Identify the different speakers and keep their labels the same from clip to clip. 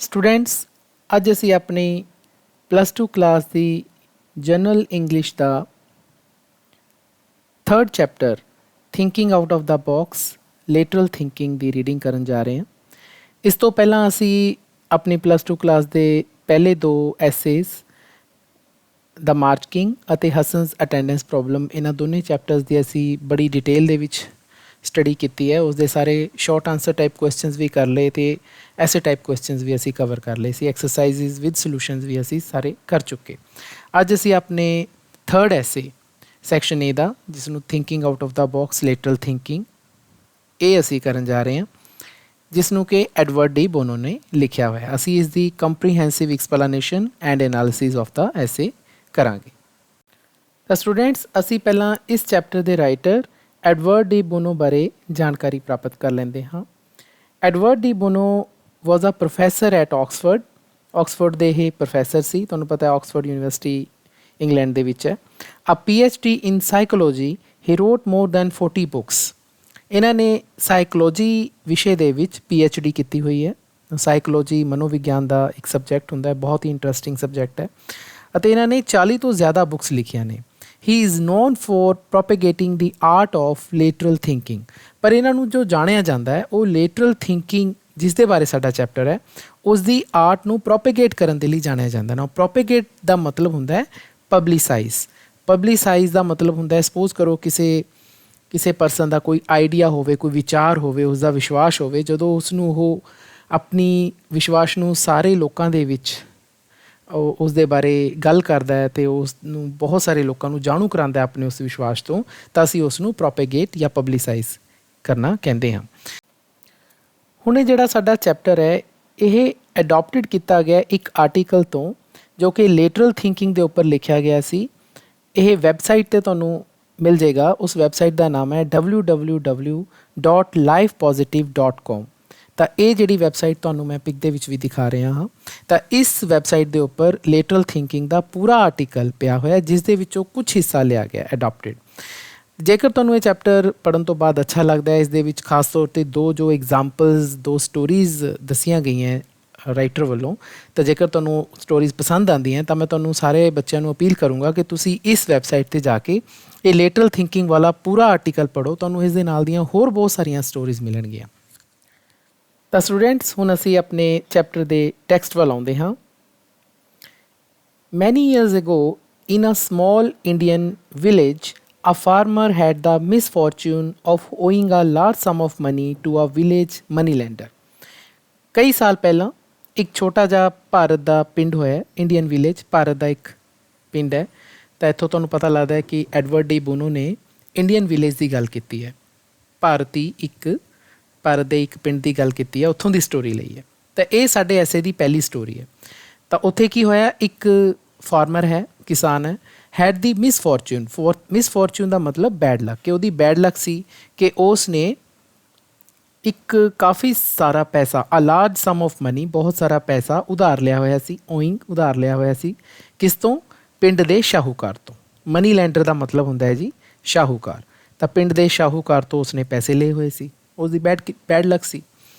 Speaker 1: Students अज असी अपनी +2 class की जनरल इंग्लिश का 3rd chapter thinking out of the box lateral thinking की रीडिंग करन जा रहे हैं। इस तो पहला असी अपनी +2 क्लास के पहले 2 एसेज द मार्किंग ਅਤੇ ਹਸਨਸ ਅਟੈਂਡੈਂਸ ਪ੍ਰੋਬਲਮ ਇਹਨਾਂ ਦੋਨੇ ਚੈਪਟਰਸ ਦੀ ਅਸੀਂ ਬੜੀ ਡਿਟੇਲ ਦੇ ਵਿੱਚ ਸਟੱਡੀ ਕੀਤੀ ਹੈ। ਉਸਦੇ ਸਾਰੇ ਸ਼ਾਰਟ ਆਨਸਰ ਟਾਈਪ ਕੁਐਸਚਨਸ ਵੀ ਕਰ ਲਏ ਤੇ ਐਸੇ ਟਾਈਪ ਕੁਐਸਚਨਸ ਵੀ ਅਸੀਂ ਕਵਰ ਕਰ ਲਏ ਸੀ। ਐਕਸਰਸਾਈਜ਼ਸ ਵਿਦ ਸੋਲੂਸ਼ਨਸ ਵੀ ਅਸੀਂ ਸਾਰੇ ਕਰ ਚੁੱਕੇ। ਅੱਜ ਅਸੀਂ ਆਪਣੇ 3rd ਐਸੇ ਸੈਕਸ਼ਨ ਏ ਦਾ ਜਿਸ ਨੂੰ thinking out of the box lateral thinking ਇਹ ਅਸੀਂ ਕਰਨ ਜਾ ਰਹੇ ਹਾਂ, ਜਿਸ ਨੂੰ ਕਿ ਐਡਵਰਡ ਡੀ ਬੋਨੋ ਨੇ ਲਿਖਿਆ ਹੋਇਆ। ਅਸੀਂ ਇਸ ਦੀ comprehensive explanation and analysis of the essay ਕਰਾਂਗੇ। ਤਾਂ ਸਟੂਡੈਂਟਸ ਅਸੀਂ ਪਹਿਲਾਂ ਇਸ ਚੈਪਟਰ ਦੇ ਰਾਈਟਰ ਐਡਵਰਡ ਡੀ ਬੋਨੋ ਬਾਰੇ ਜਾਣਕਾਰੀ ਪ੍ਰਾਪਤ ਕਰ ਲੈਂਦੇ ਹਾਂ। Edward de Bono was a professor at Oxford ਦੇ ਇਹ ਪ੍ਰੋਫੈਸਰ ਸੀ। ਤੁਹਾਨੂੰ ਪਤਾ ਹੈ ਆਕਸਫੋਰਡ ਯੂਨੀਵਰਸਿਟੀ ਇੰਗਲੈਂਡ ਦੇ ਵਿੱਚ ਹੈ। ਅ PhD ਇਨ ਸਾਈਕੋਲੋਜੀ ਹੀ ਰੋਟ ਮੋਰ ਦੈਨ 40 ਬੁੱਕਸ। ਇਹਨਾਂ ਨੇ ਸਾਈਕੋਲੋਜੀ ਵਿਸ਼ੇ ਦੇ ਵਿੱਚ PhD ਕੀਤੀ ਹੋਈ ਹੈ। ਸਾਈਕੋਲੋਜੀ ਮਨੋਵਿਗਿਆਨ ਦਾ ਇੱਕ ਸਬਜੈਕਟ ਹੁੰਦਾ ਹੈ, ਬਹੁਤ ਹੀ ਇੰਟਰਸਟਿੰਗ ਸਬਜੈਕਟ ਹੈ ਅਤੇ ਇਹਨਾਂ ਨੇ 40 ਤੋਂ ਜ਼ਿਆਦਾ ਬੁੱਕਸ ਲਿਖੀਆਂ ਨੇ। ਹੀ is non four ਪ੍ਰੋਪੇਗੇਟਿੰਗ the art of lateral thinking. ਪਰ ਇਹਨਾਂ ਨੂੰ ਜੋ ਜਾਣਿਆ ਜਾਂਦਾ ਹੈ ਉਹ ਲੇਟਰਲ ਥਿੰਕਿੰਗ ਜਿਸ ਦੇ ਬਾਰੇ ਸਾਡਾ ਚੈਪਟਰ ਹੈ ਉਸ ਦੀ ਆਰਟ ਨੂੰ ਪ੍ਰੋਪੇਗੇਟ ਕਰਨ ਦੇ ਲਈ ਜਾਣਿਆ ਜਾਂਦਾ ਨਾ। ਪ੍ਰੋਪੇਗੇਟ ਦਾ ਮਤਲਬ ਹੁੰਦਾ ਹੈ ਪਬਲਿਸਾਈਜ਼ ਦਾ ਮਤਲਬ ਹੁੰਦਾ ਹੈ ਸਪੋਜ਼ ਕਰੋ ਕਿਸੇ ਪਰਸਨ ਦਾ ਕੋਈ ਆਈਡੀਆ ਹੋਵੇ, ਕੋਈ ਵਿਚਾਰ ਹੋਵੇ, ਉਸ ਦਾ ਵਿਸ਼ਵਾਸ ਹੋਵੇ, ਜਦੋਂ ਉਸ ਨੂੰ ਉਹ ਆਪਣੀ ਵਿਸ਼ਵਾਸ ਨੂੰ ਸਾਰੇ ਲੋਕਾਂ ਦੇ ਵਿੱਚ ਉਸ ਦੇ ਬਾਰੇ ਗੱਲ ਕਰਦਾ ਹੈ ਅਤੇ ਉਸ ਨੂੰ ਬਹੁਤ ਸਾਰੇ ਲੋਕਾਂ ਨੂੰ ਜਾਣੂ ਕਰਾਉਂਦਾ ਆਪਣੇ ਉਸ ਵਿਸ਼ਵਾਸ ਤੋਂ, ਤਾਂ ਅਸੀਂ ਉਸ ਨੂੰ ਪ੍ਰੋਪੇਗੇਟ ਜਾਂ ਪਬਲਿਸਾਈਜ਼ ਕਰਨਾ ਕਹਿੰਦੇ ਹਾਂ। ਹੁਣ ਇਹ ਜਿਹੜਾ ਸਾਡਾ ਚੈਪਟਰ ਹੈ ਇਹ ਅਡੋਪਟਡ ਕੀਤਾ ਗਿਆ ਇੱਕ ਆਰਟੀਕਲ ਤੋਂ ਜੋ ਕਿ ਲੇਟਰਲ ਥਿੰਕਿੰਗ ਦੇ ਉੱਪਰ ਲਿਖਿਆ ਗਿਆ ਸੀ। ਇਹ ਵੈਬਸਾਈਟ 'ਤੇ ਤੁਹਾਨੂੰ ਮਿਲ ਜਾਏਗਾ। ਉਸ ਵੈਬਸਾਈਟ ਦਾ ਨਾਮ ਹੈ www.lifepositive.com। ਤਾਂ ਇਹ ਜਿਹੜੀ ਵੈਬਸਾਈਟ ਤੁਹਾਨੂੰ ਮੈਂ ਪਿਕ ਦੇ ਵਿੱਚ ਵੀ ਦਿਖਾ ਰਿਹਾ ਹਾਂ। ਤਾਂ ਇਸ ਵੈਬਸਾਈਟ ਦੇ ਉੱਪਰ ਲੇਟਰਲ ਥਿੰਕਿੰਗ ਦਾ ਪੂਰਾ ਆਰਟੀਕਲ ਪਿਆ ਹੋਇਆ ਜਿਸ ਦੇ ਵਿੱਚੋਂ ਕੁਝ ਹਿੱਸਾ ਲਿਆ ਗਿਆ ਅਡੋਪਟਡ। ਜੇਕਰ ਤੁਹਾਨੂੰ ਇਹ ਚੈਪਟਰ ਪੜ੍ਹਨ ਤੋਂ ਬਾਅਦ ਅੱਛਾ ਲੱਗਦਾ ਹੈ, ਇਸ ਦੇ ਵਿੱਚ ਖਾਸ ਤੌਰ 'ਤੇ ਜੋ ਐਗਜ਼ਾਮਪਲਸ 2 ਸਟੋਰੀਜ਼ ਦੱਸੀਆਂ ਗਈਆਂ ਰਾਈਟਰ ਵੱਲੋਂ, ਤਾਂ ਜੇਕਰ ਤੁਹਾਨੂੰ ਸਟੋਰੀਜ਼ ਪਸੰਦ ਆਉਂਦੀਆਂ ਤਾਂ ਮੈਂ ਤੁਹਾਨੂੰ ਸਾਰੇ ਬੱਚਿਆਂ ਨੂੰ ਅਪੀਲ ਕਰੂੰਗਾ ਕਿ ਤੁਸੀਂ ਇਸ ਵੈਬਸਾਈਟ 'ਤੇ ਜਾ ਕੇ ਇਹ ਲੇਟਰਲ ਥਿੰਕਿੰਗ ਵਾਲਾ ਪੂਰਾ ਆਰਟੀਕਲ ਪੜ੍ਹੋ। ਤੁਹਾਨੂੰ ਇਸ ਦੇ ਨਾਲ ਦੀਆਂ ਹੋਰ ਬਹੁਤ ਸਾਰੀਆਂ ਸਟੋਰੀਜ਼ ਮਿਲਣਗੀਆਂ। ਤਾਂ ਸਟੂਡੈਂਟਸ ਹੁਣ ਅਸੀਂ ਆਪਣੇ ਚੈਪਟਰ ਦੇ ਟੈਕਸਟ ਵੱਲ ਆਉਂਦੇ ਹਾਂ। Many years ago in a small Indian village a farmer had the misfortune of owing a large sum of money to a village moneylender। ਕਈ ਸਾਲ ਪਹਿਲਾਂ ਇੱਕ ਛੋਟਾ ਜਿਹਾ ਭਾਰਤ ਦਾ ਪਿੰਡ ਹੋਇਆ, ਇੰਡੀਅਨ ਵਿਲੇਜ ਭਾਰਤ ਦਾ ਇੱਕ ਪਿੰਡ ਹੈ। ਤਾਂ ਇੱਥੋਂ ਤੁਹਾਨੂੰ ਪਤਾ ਲੱਗਦਾ ਹੈ ਕਿ ਐਡਵਰਡ ਡੀ ਬੋਨੋ ਨੇ ਇੰਡੀਅਨ ਵਿਲੇਜ ਦੀ ਗੱਲ ਕੀਤੀ ਹੈ, ਭਾਰਤ ਦੇ ਇੱਕ ਪਿੰਡ ਦੀ ਗੱਲ ਕੀਤੀ ਹੈ, ਉੱਥੋਂ ਦੀ ਸਟੋਰੀ ਲਈ ਹੈ। ਤਾਂ ਇਹ ਸਾਡੇ ਐਸੇ ਦੀ ਪਹਿਲੀ ਸਟੋਰੀ ਹੈ। ਤਾਂ ਉੱਥੇ ਕੀ ਹੋਇਆ, ਇੱਕ ਫਾਰਮਰ ਹੈ, ਕਿਸਾਨ ਹੈ, ਹੈਡ ਦੀ ਮਿਸਫੋਰਚੂਨ ਦਾ ਮਤਲਬ ਬੈਡ ਲੱਕ, ਕਿ ਉਹਦੀ ਬੈਡ ਲੱਕ ਸੀ ਕਿ ਉਸ ਨੇ ਇੱਕ ਕਾਫੀ ਸਾਰਾ ਪੈਸਾ ਲਾਰਜ ਸਮ ਆਫ ਮਨੀ, ਬਹੁਤ ਸਾਰਾ ਪੈਸਾ ਉਧਾਰ ਲਿਆ ਹੋਇਆ ਸੀ। ਉਧਾਰ ਲਿਆ ਹੋਇਆ ਸੀ ਕਿਸ ਤੋਂ? ਪਿੰਡ ਦੇ ਸ਼ਾਹੂਕਾਰ ਤੋਂ। ਮਨੀ ਲੈਂਡਰ ਦਾ ਮਤਲਬ ਹੁੰਦਾ ਹੈ ਜੀ ਸ਼ਾਹੂਕਾਰ। ਤਾਂ ਪਿੰਡ ਦੇ ਸ਼ਾਹੂਕਾਰ ਤੋਂ ਉਸਨੇ ਪੈਸੇ ਲਏ ਹੋਏ ਸੀ, ਉਸਦੀ ਬੈਡ ਲੱਕ ਸੀ।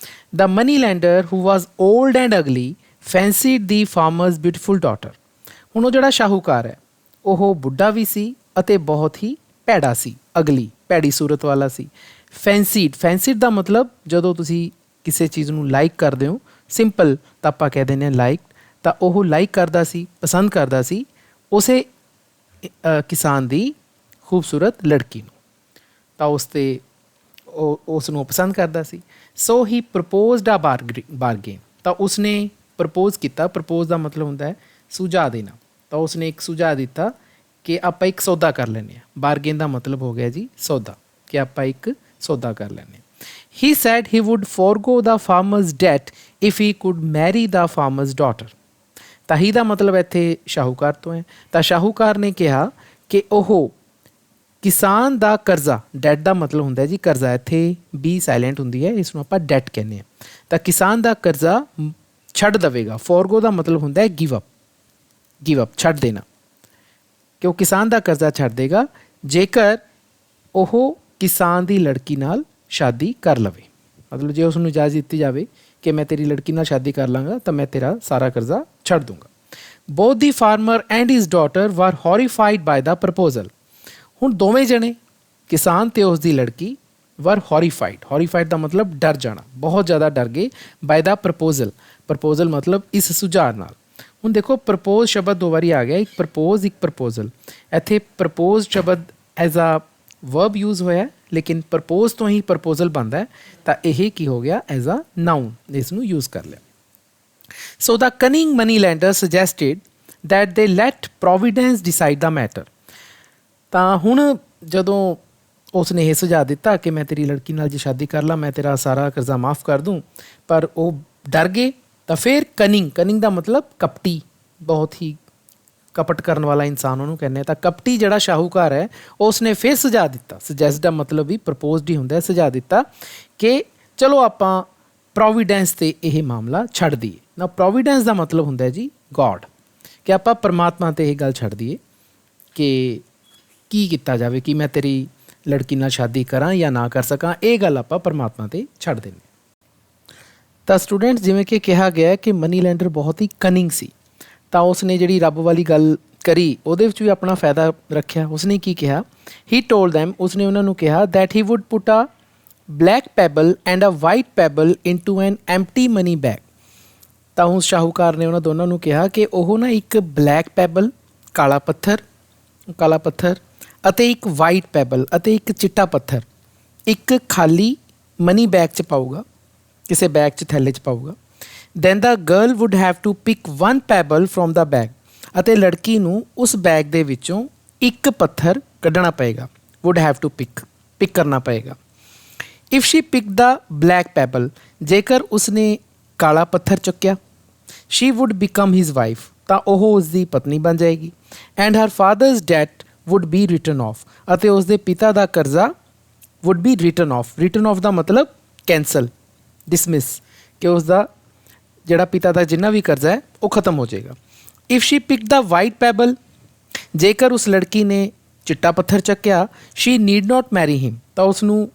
Speaker 1: The money lender who was old and ugly fancied the farmer's beautiful daughter. ਹੁਣ ਉਹ ਜਿਹੜਾ ਸ਼ਾਹੂਕਾਰ ਹੈ ਉਹ ਬੁੱਢਾ ਵੀ ਸੀ ਅਤੇ ਬਹੁਤ ਹੀ ਭੈੜਾ ਸੀ, ਅਗਲੀ ਭੈੜੀ ਸੂਰਤ ਵਾਲਾ ਸੀ। ਫੈਂਸੀਡ ਦਾ ਮਤਲਬ ਜਦੋਂ ਤੁਸੀਂ ਕਿਸੇ ਚੀਜ਼ ਨੂੰ ਲਾਈਕ ਕਰਦੇ ਹੋ, ਸਿੰਪਲ ਤਾਂ ਆਪਾਂ ਕਹਿ ਦਿੰਦੇ ਹਾਂ ਲਾਈਕ, ਤਾਂ ਉਹ ਲਾਈਕ ਕਰਦਾ ਸੀ, ਪਸੰਦ ਕਰਦਾ ਸੀ ਉਸੇ ਕਿਸਾਨ ਦੀ ਖੂਬਸੂਰਤ ਲੜਕੀ ਨੂੰ। ਤਾਂ ਉਸ ਨੂੰ ਪਸੰਦ ਕਰਦਾ ਸੀ। ਸੋ ਹੀ ਪ੍ਰਪੋਜ਼ਡ ਆ ਬਾਰਗੇਨ। ਤਾਂ ਉਸਨੇ ਪ੍ਰਪੋਜ਼ ਕੀਤਾ। ਪ੍ਰਪੋਜ਼ ਦਾ ਮਤਲਬ ਹੁੰਦਾ ਹੈ ਸੁਝਾਅ ਦੇਣਾ। ਤਾਂ ਉਸਨੇ ਇੱਕ ਸੁਝਾਅ ਦਿੱਤਾ ਕਿ ਆਪਾਂ ਇੱਕ ਸੌਦਾ ਕਰ ਲੈਂਦੇ ਹਾਂ। ਬਾਰਗੇਨ ਦਾ ਮਤਲਬ ਹੋ ਗਿਆ ਜੀ ਸੌਦਾ, ਕਿ ਆਪਾਂ ਇੱਕ ਸੌਦਾ ਕਰ ਲੈਂਦੇ ਹਾਂ। He said he would forgo the farmer's debt if he could marry the farmer's daughter. ਤਾਂ ਹੀ ਦਾ ਮਤਲਬ ਇੱਥੇ ਸ਼ਾਹੂਕਾਰ ਤੋਂ ਹੈ। ਤਾਂ ਸ਼ਾਹੂਕਾਰ ਨੇ ਕਿਹਾ ਕਿ ਉਹ ਕਿਸਾਨ ਦਾ ਕਰਜ਼ਾ, ਡੈਟ ਦਾ ਮਤਲਬ ਹੁੰਦਾ ਜੀ ਕਰਜ਼ਾ, ਇੱਥੇ ਬੀ ਸਾਇਲੈਂਟ ਹੁੰਦੀ ਹੈ, ਇਸ ਨੂੰ ਆਪਾਂ ਡੈਟ ਕਹਿੰਦੇ ਹਾਂ। ਤਾਂ ਕਿਸਾਨ ਦਾ ਕਰਜ਼ਾ ਛੱਡ ਦੇਵੇਗਾ। ਫੋਰਗੋ ਦਾ ਮਤਲਬ ਹੁੰਦਾ ਹੈ ਗਿਵ ਅਪ, ਛੱਡ ਦੇਣਾ, ਕਿ ਉਹ ਕਿਸਾਨ ਦਾ ਕਰਜ਼ਾ ਛੱਡ ਦੇਗਾ ਜੇਕਰ ਉਹ ਕਿਸਾਨ ਦੀ ਲੜਕੀ ਨਾਲ ਸ਼ਾਦੀ ਕਰ ਲਵੇ। मतलब ਜੇ ਉਸ ਨੂੰ ਇਜਾਜ਼ਤ ਦਿੱਤੀ ਜਾਵੇ ਕਿ ਮੈਂ ਤੇਰੀ ਲੜਕੀ ਨਾਲ ਸ਼ਾਦੀ ਕਰ ਲਾਂਗਾ ਤਾਂ ਮੈਂ ਤੇਰਾ ਸਾਰਾ ਕਰਜ਼ਾ ਛੱਡ ਦੂੰਗਾ। ਬੋਥ ਦੀ ਫਾਰਮਰ ਐਂਡ ਹਿਜ਼ ਡਾਟਰ ਵਰ ਹੌਰੀਫਾਈਡ ਬਾਏ ਦਾ ਪ੍ਰਪੋਜ਼ਲ। ਹੁਣ ਦੋਵੇਂ ਜਣੇ ਕਿਸਾਨ ਤੇ ਉਸ ਦੀ ਲੜਕੀ ਵਰ ਹੌਰੀਫਾਈਡ ਦਾ ਮਤਲਬ ਡਰ ਜਾਣਾ, ਬਹੁਤ ਜ਼ਿਆਦਾ ਡਰ ਗਏ। ਬਾਏ ਦਾ ਪ੍ਰਪੋਜ਼ਲ ਮਤਲਬ ਇਸ ਸੁਝਾਅ ਨਾਲ। ਹੁਣ ਦੇਖੋ ਪ੍ਰਪੋਜ਼ ਸ਼ਬਦ ਦੋ ਵਾਰੀ ਆ ਗਿਆ, ਇੱਕ ਪ੍ਰਪੋਜ਼ ਇੱਕ ਪ੍ਰਪੋਜ਼ਲ। ਇੱਥੇ ਪ੍ਰਪੋਜ਼ ਸ਼ਬਦ ਐਜ਼ ਆ ਵਰਬ ਯੂਜ਼ ਹੋਇਆ, ਲੇਕਿਨ ਪ੍ਰਪੋਜ਼ ਤੋਂ ਹੀ ਪ੍ਰਪੋਜ਼ਲ ਬਣਦਾ ਹੈ, ਤਾਂ ਇਹ ਕੀ ਹੋ ਗਿਆ ਐਜ਼ ਆ ਨਾਊਨ, ਇਸ ਨੂੰ ਯੂਜ਼ ਕਰ ਲਿਆ। So the cunning money lender suggested that they let providence decide the matter. ਤਾਂ ਹੁਣ ਜਦੋਂ ਉਸ ਨੇ ਇਹ ਸੁਝਾਅ ਦਿੱਤਾ ਕਿ ਮੈਂ ਤੇਰੀ ਲੜਕੀ ਨਾਲ ਜੇ ਸ਼ਾਦੀ ਕਰ ਲਾਂ ਮੈਂ ਤੇਰਾ ਸਾਰਾ ਕਰਜ਼ਾ ਮਾफ़ ਕਰ ਦੂੰ, ਪਰ ਉਹ ਡਰ ਗਏ, ਤਾਂ ਫਿਰ ਕਨਿੰਗ ਦਾ ਮਤਲਬ ਕਪਟੀ, ਬਹੁਤ ਹੀ ਕਪਟ ਕਰਨ ਵਾਲਾ ਇਨਸਾਨ ਉਹਨੂੰ ਕਹਿੰਦੇ ਆ। ਤਾਂ ਕਪਟੀ ਜਿਹੜਾ ਸ਼ਾਹੂਕਾਰ ਹੈ ਉਸ ਨੇ ਫਿਰ ਸੁਝਾਅ ਦਿੱਤਾ, ਸੁਜੈਸਟ ਦਾ ਮਤਲਬ ਵੀ ਪ੍ਰਪੋਜ਼ਡ ਹੀ ਹੁੰਦਾ, ਸੁਝਾਅ ਦਿੱਤਾ ਕਿ ਚਲੋ ਆਪਾਂ ਪ੍ਰੋਵੀਡੈਂਸ 'ਤੇ ਇਹ ਮਾਮਲਾ ਛੱਡ ਦਈਏ ਨਾ। ਪ੍ਰੋਵੀਡੈਂਸ ਦਾ ਮਤਲਬ ਹੁੰਦਾ ਜੀ ਗੋਡ, ਕਿ ਆਪਾਂ ਪਰਮਾਤਮਾ 'ਤੇ ਇਹ ਗੱਲ ਛੱਡ ਦਈਏ ਕਿ ਕੀ ਕੀਤਾ ਜਾਵੇ, ਕਿ ਮੈਂ ਤੇਰੀ ਲੜਕੀ ਨਾਲ ਸ਼ਾਦੀ ਕਰਾਂ ਜਾਂ ਨਾ ਕਰ ਸਕਾਂ, ਇਹ ਗੱਲ ਆਪਾਂ ਪਰਮਾਤਮਾ 'ਤੇ ਛੱਡ ਦਿੰਦੇ। ਤਾਂ ਸਟੂਡੈਂਟਸ, ਜਿਵੇਂ ਕਿ ਕਿਹਾ ਗਿਆ ਕਿ ਮਨੀ ਲੈਂਡਰ ਬਹੁਤ ਹੀ ਕਨਿੰਗ ਸੀ, ਤਾਂ ਉਸ ਨੇ ਜਿਹੜੀ ਰੱਬ ਵਾਲੀ ਗੱਲ ਕਰੀ ਉਹਦੇ ਵਿੱਚ ਵੀ ਆਪਣਾ ਫਾਇਦਾ ਰੱਖਿਆ। ਉਸਨੇ ਕੀ ਕਿਹਾ, ਹੀ ਟੋਲਡ ਦੈਮ, ਉਸਨੇ ਉਹਨਾਂ ਨੂੰ ਕਿਹਾ that he would put a black pebble and a white pebble into an empty money bag. ਤਾਂ ਉਸ ਸ਼ਾਹੂਕਾਰ ਨੇ ਉਹਨਾਂ ਦੋਨਾਂ ਨੂੰ ਕਿਹਾ ਕਿ ਉਹ ਨਾ ਇੱਕ ਬਲੈਕ ਪੈਬਲ ਕਾਲਾ ਪੱਥਰ ਅਤੇ ਇੱਕ ਵਾਈਟ ਪੈਬਲ ਅਤੇ ਇੱਕ ਚਿੱਟਾ ਪੱਥਰ ਇੱਕ ਖਾਲੀ ਮਨੀ ਬੈਗ 'ਚ ਪਾਊਗਾ, ਕਿਸੇ ਬੈਗ 'ਚ ਥੈਲੇ 'ਚ ਪਾਊਗਾ। Then the girl would have to pick one pebble from the bag, ਅਤੇ ਲੜਕੀ ਨੂੰ ਉਸ ਬੈਗ ਦੇ ਵਿੱਚੋਂ ਇੱਕ ਪੱਥਰ ਕੱਢਣਾ ਪਏਗਾ। ਵੁੱਡ ਹੈਵ ਟੂ ਪਿਕ ਕਰਨਾ ਪਏਗਾ। If she pick the black pebble, ਜੇਕਰ ਉਸਨੇ ਕਾਲਾ ਪੱਥਰ ਚੁੱਕਿਆ, she would become his wife, ਤਾਂ ਉਹ ਉਸਦੀ ਪਤਨੀ ਬਣ ਜਾਏਗੀ। And her father's debt would be written off, ਅਤੇ ਉਸਦੇ ਪਿਤਾ ਦਾ ਕਰਜ਼ਾ ਵੁੱਡ ਬੀ ਰਿਟਨ ਆਫ ਦਾ ਮਤਲਬ ਕੈਂਸਲ, ਡਿਸਮਿਸ, ਕਿ ਉਸਦਾ ਜਿਹੜਾ ਪਿਤਾ ਦਾ ਜਿੰਨਾ ਵੀ ਕਰਜ਼ਾ ਹੈ ਉਹ ਖਤਮ ਹੋ ਜਾਏਗਾ। If she pick the white pebble, ਜੇਕਰ ਉਸ ਲੜਕੀ ਨੇ ਚਿੱਟਾ ਪੱਥਰ ਚੱਕਿਆ, she need not marry him, ਤਾਂ ਉਸਨੂੰ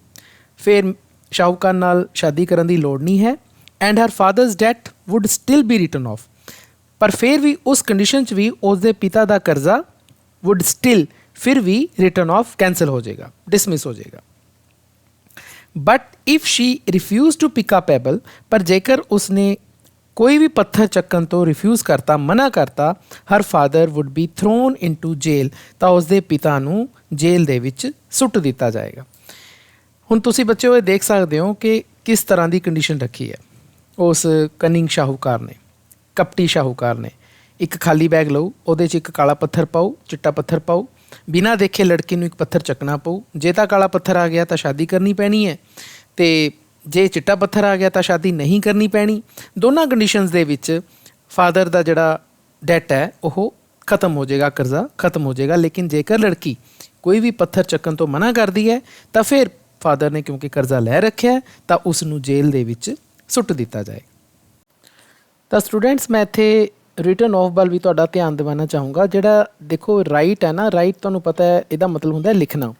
Speaker 1: ਫਿਰ ਸ਼ਾਹੂਕਾਰ ਨਾਲ ਸ਼ਾਦੀ ਕਰਨ ਦੀ ਲੋੜ ਨਹੀਂ ਹੈ। And her father's debt would still be written off, ਪਰ ਫਿਰ ਵੀ ਉਸ ਕੰਡੀਸ਼ਨ 'ਚ ਵੀ ਉਸਦੇ ਪਿਤਾ ਦਾ ਕਰਜ਼ਾ ਵੁੱਡ ਸਟਿਲ ਫਿਰ ਵੀ ਰਿਟਨ ਆਫ ਕੈਂਸਲ ਹੋ ਜਾਏਗਾ, ਡਿਸਮਿਸ ਹੋ ਜਾਏਗਾ। But if she refuse to pick a pebble, ਪਰ ਜੇਕਰ ਉਸਨੇ ਕੋਈ ਵੀ ਪੱਥਰ ਚੱਕਣ ਤੋਂ ਰਿਫਿਊਜ਼ ਕਰਤਾ, ਮਨਾ ਕਰਤਾ, her father would be thrown into jail, ਤਾਂ ਉਸਦੇ ਪਿਤਾ ਨੂੰ ਜੇਲ੍ਹ ਦੇ ਵਿੱਚ ਸੁੱਟ ਦਿੱਤਾ ਜਾਏਗਾ। ਹੁਣ ਤੁਸੀਂ ਬੱਚਿਓ ਇਹ ਦੇਖ ਸਕਦੇ ਹੋ ਕਿ ਕਿਸ ਤਰ੍ਹਾਂ ਦੀ ਕੰਡੀਸ਼ਨ ਰੱਖੀ ਹੈ ਉਸ ਕਨਿੰਗ ਸ਼ਾਹੂਕਾਰ ਨੇ, ਕਪਟੀ ਸ਼ਾਹੂਕਾਰ ਨੇ। ਇੱਕ ਖਾਲੀ ਬੈਗ ਲਓ, ਉਹਦੇ 'ਚ ਇੱਕ ਕਾਲਾ ਪੱਥਰ ਪਾਓ, ਚਿੱਟਾ ਪੱਥਰ ਪਾਓ, ਬਿਨਾਂ ਦੇਖੇ ਲੜਕੀ ਨੂੰ ਇੱਕ ਪੱਥਰ ਚੱਕਣਾ ਪਊ। ਜੇ ਤਾਂ ਕਾਲਾ ਪੱਥਰ ਆ ਗਿਆ ਤਾਂ ਸ਼ਾਦੀ ਕਰਨੀ ਪੈਣੀ ਹੈ, ਅਤੇ ਜੇ ਚਿੱਟਾ ਪੱਥਰ ਆ ਗਿਆ ਤਾਂ ਸ਼ਾਦੀ ਨਹੀਂ ਕਰਨੀ ਪੈਣੀ। ਦੋਨਾਂ ਕੰਡੀਸ਼ਨਸ ਦੇ ਵਿੱਚ ਫਾਦਰ ਦਾ ਜਿਹੜਾ ਡੈਟ ਹੈ ਉਹ ਖਤਮ ਹੋ ਜਾਏਗਾ, ਕਰਜ਼ਾ ਖਤਮ ਹੋ ਜਾਏਗਾ। ਲੇਕਿਨ ਜੇਕਰ ਲੜਕੀ ਕੋਈ ਵੀ ਪੱਥਰ ਚੱਕਣ ਤੋਂ ਮਨਾ ਕਰਦੀ ਹੈ ਤਾਂ ਫਿਰ ਫਾਦਰ ਨੇ ਕਿਉਂਕਿ ਕਰਜ਼ਾ ਲੈ ਰੱਖਿਆ ਤਾਂ ਉਸ ਨੂੰ ਜੇਲ੍ਹ ਦੇ ਵਿੱਚ ਸੁੱਟ ਦਿੱਤਾ ਜਾਏ। ਤਾਂ ਸਟੂਡੈਂਟਸ, ਮੈਂ ਇੱਥੇ ਰਿਟਨ ਆਫ ਵੱਲ ਵੀ ਤੁਹਾਡਾ ਧਿਆਨ ਦਿਵਾਉਣਾ ਚਾਹੂੰਗਾ। ਜਿਹੜਾ ਦੇਖੋ ਰਾਈਟ ਹੈ ਨਾ, ਰਾਈਟ ਤੁਹਾਨੂੰ ਪਤਾ ਹੈ ਇਹਦਾ ਮਤਲਬ ਹੁੰਦਾ ਲਿਖਣਾ।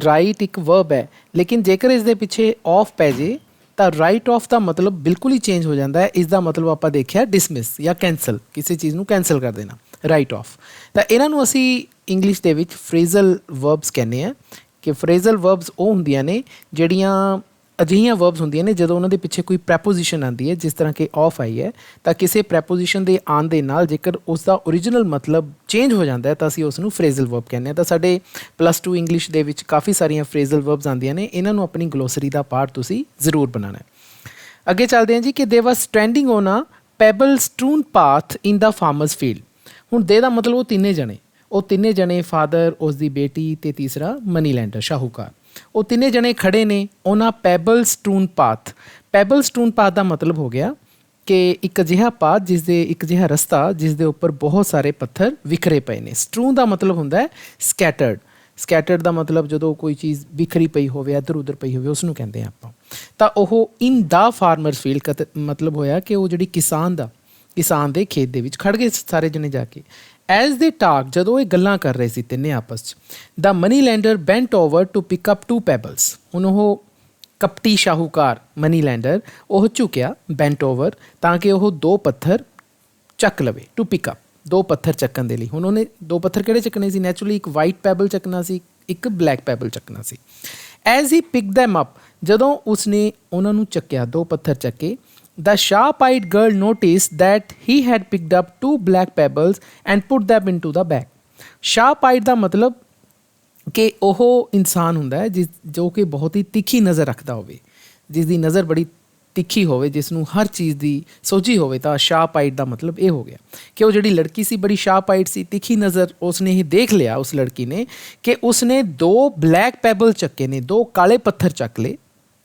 Speaker 1: ਰਾਈਟ ਇੱਕ ਵਰਬ ਹੈ, ਲੇਕਿਨ ਜੇਕਰ ਇਸ ਦੇ ਪਿੱਛੇ ਆਫ ਪੈ ਜੇ ਤਾਂ ਰਾਈਟ ਆਫ ਦਾ ਮਤਲਬ ਬਿਲਕੁਲ ਹੀ ਚੇਂਜ ਹੋ ਜਾਂਦਾ ਹੈ। ਇਸ ਦਾ ਮਤਲਬ ਆਪਾਂ ਦੇਖਿਆ ਡਿਸਮਿਸ ਜਾਂ ਕੈਂਸਲ, ਕਿਸੇ ਚੀਜ਼ ਨੂੰ ਕੈਂਸਲ ਕਰ ਦੇਣਾ, ਰਾਈਟ ਆਫ। ਤਾਂ ਇਹਨਾਂ ਨੂੰ ਅਸੀਂ ਇੰਗਲਿਸ਼ ਦੇ ਵਿੱਚ ਫਰੇਜ਼ਲ ਵਰਬਸ ਕਹਿੰਦੇ ਹਾਂ, ਕਿ ਫਰੇਜ਼ਲ ਵਰਬਸ ਉਹ ਹੁੰਦੀਆਂ ਨੇ ਜਿਹੜੀਆਂ ਅਜਿਹੀਆਂ ਵਰਬਸ ਹੁੰਦੀਆਂ ਨੇ ਜਦੋਂ ਉਹਨਾਂ ਦੇ ਪਿੱਛੇ ਕੋਈ ਪ੍ਰੈਪੋਜੀਸ਼ਨ ਆਉਂਦੀ ਹੈ, ਜਿਸ ਤਰ੍ਹਾਂ ਕਿ ਆਫ ਆਈ ਹੈ, ਤਾਂ ਕਿਸੇ ਪ੍ਰੈਪੋਜੀਸ਼ਨ ਦੇ ਆਉਣ ਦੇ ਨਾਲ ਜੇਕਰ ਉਸ ਦਾ ਓਰੀਜਨਲ ਮਤਲਬ ਚੇਂਜ ਹੋ ਜਾਂਦਾ ਹੈ ਤਾਂ ਅਸੀਂ ਉਸ ਨੂੰ ਫਰੇਜ਼ਲ ਵਰਬ ਕਹਿੰਦੇ ਹਾਂ। ਤਾਂ ਸਾਡੇ +2 ਇੰਗਲਿਸ਼ ਦੇ ਵਿੱਚ ਕਾਫੀ ਸਾਰੀਆਂ ਫਰੇਜ਼ਲ ਵਰਬਸ ਆਉਂਦੀਆਂ ਨੇ, ਇਹਨਾਂ ਨੂੰ ਆਪਣੀ ਗਲੋਸਰੀ ਦਾ ਪਾਰਟ ਤੁਸੀਂ ਜ਼ਰੂਰ ਬਣਾਉਣਾ ਹੈ। ਅੱਗੇ ਚੱਲਦੇ ਹਾਂ ਜੀ, ਕਿ they was standing on a pebble strewn path in the farmer's field. ਹੁਣ ਦੇ ਦਾ ਮਤਲਬ ਉਹ ਤਿੰਨੇ ਜਣੇ ਫਾਦਰ, ਉਸ ਦੀ ਬੇਟੀ ਅਤੇ ਤੀਸਰਾ ਮਨੀ ਲੈਂਡਰ ਸ਼ਾਹੂਕਾਰ, ਉਹ ਤਿੰਨੇ ਜਣੇ ਖੜੇ ਨੇ ਉਹਨਾਂ ਪੈਬਲ ਸਟਰੂਨ ਪਾਥ ਦਾ ਮਤਲਬ ਹੋ ਗਿਆ ਕਿ ਇੱਕ ਅਜਿਹਾ ਪਾਥ ਇੱਕ ਅਜਿਹਾ ਰਸਤਾ ਜਿਸ ਦੇ ਉੱਪਰ ਬਹੁਤ ਸਾਰੇ ਪੱਥਰ ਵਿਖਰੇ ਪਏ ਨੇ। ਸਟਰੂਨ ਦਾ ਮਤਲਬ ਹੁੰਦਾ ਹੈ ਸਕੈਟਰਡ ਦਾ ਮਤਲਬ ਜਦੋਂ ਕੋਈ ਚੀਜ਼ ਵਿਖਰੀ ਪਈ ਹੋਵੇ, ਇੱਧਰ ਉੱਧਰ ਪਈ ਹੋਵੇ, ਉਸ ਨੂੰ ਕਹਿੰਦੇ ਹਾਂ ਆਪਾਂ। ਤਾਂ ਉਹ ਇਨ ਦਾ ਫਾਰਮਰਸ ਫੀਲਡ ਮਤਲਬ ਹੋਇਆ ਕਿ ਉਹ ਜਿਹੜੀ ਕਿਸਾਨ ਦੇ ਖੇਤ ਦੇ ਵਿੱਚ ਖੜ੍ਹ ਗਏ ਸਾਰੇ ਜਣੇ ਜਾ ਕੇ। ਐਜ਼ ਦੇ ਟਾਕ, ਜਦੋਂ ਇਹ ਗੱਲਾਂ ਕਰ ਰਹੇ ਸੀ ਤਿੰਨੇ ਆਪਸ 'ਚ, the money lender bent over to pick up 2 pebbles. ਹੁਣ ਉਹ ਕਪਟੀ ਸ਼ਾਹੂਕਾਰ ਮਨੀ ਲੈਂਡਰ ਉਹ ਝੁਕਿਆ ਬੈਂਟ ਓਵਰ ਤਾਂ ਕਿ ਉਹ 2 ਪੱਥਰ ਚੱਕ ਲਵੇ ਟੂ ਪਿਕ ਅਪ 2 ਪੱਥਰ ਚੱਕਣ ਦੇ ਲਈ। ਹੁਣ ਉਹਨੇ 2 ਪੱਥਰ ਕਿਹੜੇ ਚੱਕਣੇ ਸੀ? ਨੈਚੁਰਲੀ ਇੱਕ ਵਾਈਟ ਪੈਬਲ ਚੱਕਣਾ ਸੀ, ਇੱਕ ਬਲੈਕ ਪੈਬਲ ਚੱਕਣਾ ਸੀ। ਐਜ਼ ਹੀ ਪਿਕ ਦੈਮ ਅਪ, ਜਦੋਂ ਉਸਨੇ ਉਹਨਾਂ ਨੂੰ ਚੱਕਿਆ 2 ਪੱਥਰ ਚੱਕੇ, the sharp-eyed girl noticed that he had picked up 2 black pebbles and put them into the bag. Sharp-eyed ਦਾ ਮਤਲਬ ਕਿ ਉਹ ਇਨਸਾਨ ਹੁੰਦਾ ਹੈ ਜੋ ਕਿ ਬਹੁਤ ਹੀ ਤਿੱਖੀ ਨਜ਼ਰ ਰੱਖਦਾ ਹੋਵੇ, ਜਿਸ ਦੀ ਨਜ਼ਰ ਬੜੀ ਤਿੱਖੀ ਹੋਵੇ, ਜਿਸ ਨੂੰ ਹਰ ਚੀਜ਼ ਦੀ ਸੋਝੀ ਹੋਵੇ। ਤਾਂ ਸ਼ਾਰਪ ਆਈਡ ਦਾ ਮਤਲਬ ਇਹ ਹੋ ਗਿਆ ਕਿ ਉਹ ਜਿਹੜੀ ਲੜਕੀ ਸੀ ਬੜੀ ਸ਼ਾਰਪ ਆਈਡ ਸੀ, ਤਿੱਖੀ ਨਜ਼ਰ। ਉਸਨੇ ਹੀ ਦੇਖ ਲਿਆ, ਉਸ ਲੜਕੀ ਨੇ, ਕਿ ਉਸਨੇ 2 ਬਲੈਕ ਪੈਬਲ ਚੱਕੇ ਨੇ, 2 ਕਾਲੇ ਪੱਥਰ ਚੱਕ ਲਏ।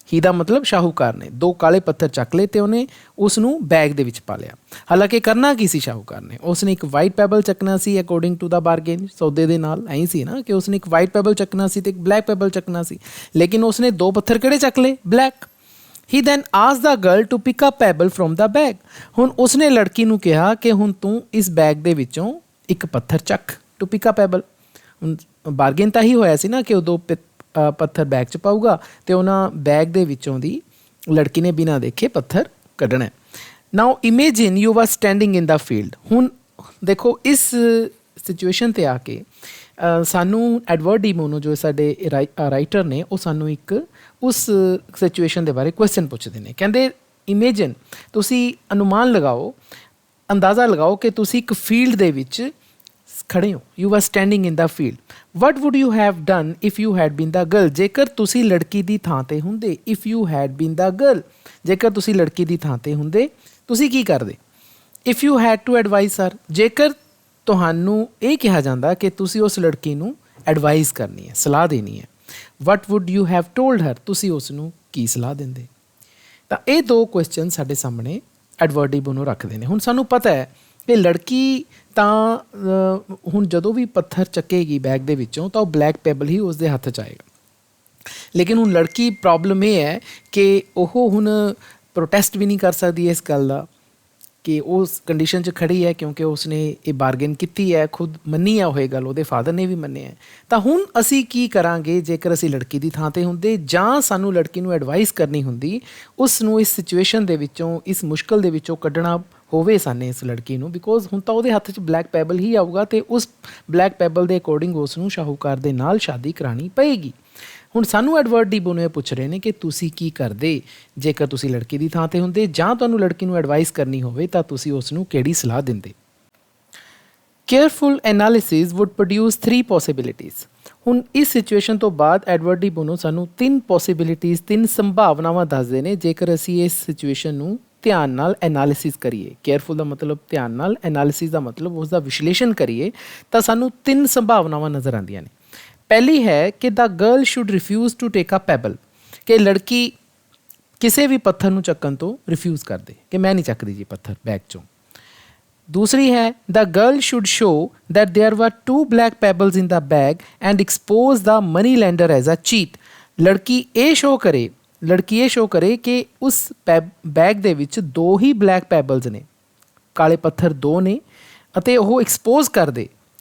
Speaker 1: ਹੀ ਦਾ ਮਤਲਬ ਸ਼ਾਹੂਕਾਰ ਨੇ 2 ਕਾਲੇ ਪੱਥਰ ਚੱਕ ਲਏ ਅਤੇ ਉਹਨੇ ਉਸ ਨੂੰ ਬੈਗ ਦੇ ਵਿੱਚ ਪਾ ਲਿਆ। ਹਾਲਾਂਕਿ ਕਰਨਾ ਕੀ ਸੀ ਸ਼ਾਹੂਕਾਰ ਨੇ? ਉਸਨੇ ਇੱਕ ਵਾਈਟ ਪੈਬਲ ਚੱਕਣਾ ਸੀ ਅਕੋਰਡਿੰਗ ਟੂ ਦਾ ਬਾਰਗੇਨ, ਸੌਦੇ ਦੇ ਨਾਲ ਐਂ ਸੀ ਨਾ ਕਿ ਉਸਨੇ ਇੱਕ ਵਾਈਟ ਪੈਬਲ ਚੱਕਣਾ ਸੀ ਅਤੇ ਇੱਕ ਬਲੈਕ ਪੈਬਲ ਚੱਕਣਾ ਸੀ, ਲੇਕਿਨ ਉਸਨੇ 2 ਪੱਥਰ ਕਿਹੜੇ ਚੱਕ ਲਏ? Black. He then asked the girl to pick up pebble from the bag. ਹੁਣ ਉਸਨੇ ਲੜਕੀ ਨੂੰ ਕਿਹਾ ਕਿ ਹੁਣ ਤੂੰ ਇਸ ਬੈਗ ਦੇ ਵਿੱਚੋਂ ਇੱਕ ਪੱਥਰ ਚੱਕ, ਟੂ ਪਿਕ ਅਪ ਪੈਬਲ। ਹੁਣ ਬਾਰਗੇਨ ਤਾਂ ਹੀ ਹੋਇਆ ਸੀ ਨਾ ਕਿ ਉਹ 2 ਪੱਥਰ ਬੈਗ 'ਚ ਪਾਊਗਾ ਅਤੇ ਉਹਨਾਂ ਬੈਗ ਦੇ ਵਿੱਚੋਂ ਦੀ ਲੜਕੀ ਨੇ ਬਿਨਾਂ ਦੇਖੇ ਪੱਥਰ ਕੱਢਣਾ। Now imagine you are standing in the field. ਹੁਣ ਦੇਖੋ ਇਸ ਸਿਚੁਏਸ਼ਨ 'ਤੇ ਆ ਕੇ ਸਾਨੂੰ ਐਡਵਰਡ ਡੀ ਬੋਨੋ ਜੋ ਸਾਡੇ ਰਾਈਟਰ ਨੇ ਉਹ ਸਾਨੂੰ ਇੱਕ ਉਸ ਸਿਚੁਏਸ਼ਨ ਦੇ ਬਾਰੇ ਕੁਐਸਚਨ ਪੁੱਛਦੇ ਨੇ। ਕਹਿੰਦੇ ਇਮੇਜਿਨ, ਤੁਸੀਂ ਅਨੁਮਾਨ ਲਗਾਓ, ਅੰਦਾਜ਼ਾ ਲਗਾਓ ਕਿ ਤੁਸੀਂ ਇੱਕ ਫੀਲਡ ਦੇ ਵਿੱਚ ਖੜ੍ਹੇ ਹੋ। You are standing in the field. What would you have done if you head bean the girl. ਜੇਕਰ ਤੁਸੀਂ ਲੜਕੀ ਦੀ ਥਾਂ 'ਤੇ ਹੁੰਦੇ, if you head bean the girl, ਜੇਕਰ ਤੁਸੀਂ ਲੜਕੀ ਦੀ ਥਾਂ 'ਤੇ ਹੁੰਦੇ ਤੁਸੀਂ ਕੀ ਕਰਦੇ? If you had to advise her, ਜੇਕਰ ਤੁਹਾਨੂੰ ਇਹ ਕਿਹਾ ਜਾਂਦਾ ਕਿ ਤੁਸੀਂ ਉਸ ਲੜਕੀ ਨੂੰ ਐਡਵਾਈਸ ਕਰਨੀ ਹੈ, ਸਲਾਹ ਦੇਣੀ ਹੈ। What would you have told ਹਰ, ਤੁਸੀਂ ਉਸ ਨੂੰ ਕੀ ਸਲਾਹ ਦਿੰਦੇ? ਤਾਂ ਇਹ 2 ਕੁਐਸਚਨ ਸਾਡੇ ਸਾਹਮਣੇ ਐਡਵਰਡ ਡੀ ਬੋਨੋ ਰੱਖਦੇ ਨੇ। ਹੁਣ ਸਾਨੂੰ ਪਤਾ ਹੈ ਕਿ ਲੜਕੀ ਤਾਂ ਹੁਣ ਜਦੋਂ ਵੀ ਪੱਥਰ ਚੱਕੇਗੀ ਬੈਗ ਦੇ ਵਿੱਚੋਂ ਤਾਂ ਉਹ ਬਲੈਕ ਪੈਬਲ ਹੀ ਉਸਦੇ ਹੱਥ 'ਚ ਆਏਗਾ। ਲੇਕਿਨ ਹੁਣ ਲੜਕੀ ਪ੍ਰੋਬਲਮ ਇਹ ਹੈ ਕਿ ਉਹ ਹੁਣ ਪ੍ਰੋਟੈਸਟ ਵੀ ਨਹੀਂ ਕਰ ਸਕਦੀ ਇਸ ਗੱਲ ਦਾ ਕਿ ਉਸ ਕੰਡੀਸ਼ਨ 'ਚ ਖੜ੍ਹੀ ਹੈ, ਕਿਉਂਕਿ ਉਸਨੇ ਇਹ ਬਾਰਗੇਨ ਕੀਤੀ ਹੈ, ਖੁਦ ਮੰਨੀ ਹੈ ਉਹ ਇਹ ਗੱਲ, ਉਹਦੇ ਫਾਦਰ ਨੇ ਵੀ ਮੰਨਿਆ ਹੈ। ਤਾਂ ਹੁਣ ਅਸੀਂ ਕੀ ਕਰਾਂਗੇ ਜੇਕਰ ਅਸੀਂ ਲੜਕੀ ਦੀ ਥਾਂ 'ਤੇ ਹੁੰਦੇ ਜਾਂ ਸਾਨੂੰ ਲੜਕੀ ਨੂੰ ਐਡਵਾਈਸ ਕਰਨੀ ਹੁੰਦੀ, ਉਸ ਨੂੰ ਇਸ ਸਿਚੁਏਸ਼ਨ ਦੇ ਵਿੱਚੋਂ, ਇਸ ਮੁਸ਼ਕਿਲ ਦੇ ਵਿੱਚੋਂ ਕੱਢਣਾ ਹੋਵੇ ਸਾਨੇ ਇਸ ਲੜਕੀ ਨੂੰ, ਬਿਕੋਜ਼ ਹੁਣ ਤਾਂ ਉਹਦੇ ਹੱਥ 'ਚ ਬਲੈਕ ਪੈਬਲ ਹੀ ਆਊਗਾ ਅਤੇ ਉਸ ਬਲੈਕ ਪੈਬਲ ਦੇ ਅਕੋਰਡਿੰਗ ਉਸ ਨੂੰ ਸ਼ਾਹੂਕਾਰ ਦੇ ਨਾਲ ਸ਼ਾਦੀ ਕਰਾਉਣੀ ਪਏਗੀ। ਹੁਣ ਸਾਨੂੰ ਐਡਵਰਡ ਡੀ ਬੋਨੋ ਇਹ ਪੁੱਛ ਰਹੇ ਨੇ ਕਿ ਤੁਸੀਂ ਕੀ ਕਰਦੇ ਜੇਕਰ ਤੁਸੀਂ ਲੜਕੀ ਦੀ ਥਾਂ 'ਤੇ ਹੁੰਦੇ ਜਾਂ ਤੁਹਾਨੂੰ ਲੜਕੀ ਨੂੰ ਐਡਵਾਈਸ ਕਰਨੀ ਹੋਵੇ ਤਾਂ ਤੁਸੀਂ ਉਸ ਨੂੰ ਕਿਹੜੀ ਸਲਾਹ ਦਿੰਦੇ? Careful analysis would produce 3 possibilities. ਹੁਣ ਇਸ ਸਿਚੁਏਸ਼ਨ ਤੋਂ ਬਾਅਦ ਐਡਵਰਡ ਡੀ ਬੋਨੋ ਸਾਨੂੰ 3 ਪੋਸੀਬਿਲਿਟੀਜ਼, 3 ਸੰਭਾਵਨਾਵਾਂ ਦੱਸਦੇ ਨੇ ਜੇਕਰ ਅਸੀਂ ਇਸ ਸਿਚੁਏਸ਼ਨ ਨੂੰ ਧਿਆਨ ਨਾਲ ਐਨਾਲਿਸਿਸ ਕਰੀਏ। ਕੇਅਰਫੁਲ ਦਾ ਮਤਲਬ ਧਿਆਨ ਨਾਲ, ਐਨਾਲਿਸਿਸ ਦਾ ਮਤਲਬ ਉਸ ਦਾ ਵਿਸ਼ਲੇਸ਼ਣ ਕਰੀਏ ਤਾਂ ਸਾਨੂੰ 3 ਸੰਭਾਵਨਾਵਾਂ ਨਜ਼ਰ ਆਉਂਦੀਆਂ ਨੇ। ਪਹਿਲੀ ਹੈ ਕਿ the girl should refuse to take a pebble, ਕਿ ਲੜਕੀ ਕਿਸੇ ਵੀ ਪੱਥਰ ਨੂੰ ਚੱਕਣ ਤੋਂ ਰਿਫਿਊਜ਼ ਕਰ ਦੇ ਕਿ ਮੈਂ ਨਹੀਂ ਚੱਕਦੀ ਜੀ ਪੱਥਰ ਬੈਗ 'ਚੋਂ। ਦੂਸਰੀ ਹੈ the girl should show that there were 2 black pebbles in the bag and expose the money lender as a cheat. ਲੜਕੀ ਇਹ ਸ਼ੋ ਕਰੇ ਕਿ ਉਸ ਬੈਗ ਦੇ ਵਿੱਚ 2 ਹੀ ਬਲੈਕ ਪੈਬਲਸ ਨੇ, ਕਾਲੇ ਪੱਥਰ 2 ਨੇ, ਅਤੇ ਉਹ ਐਕਸਪੋਜ਼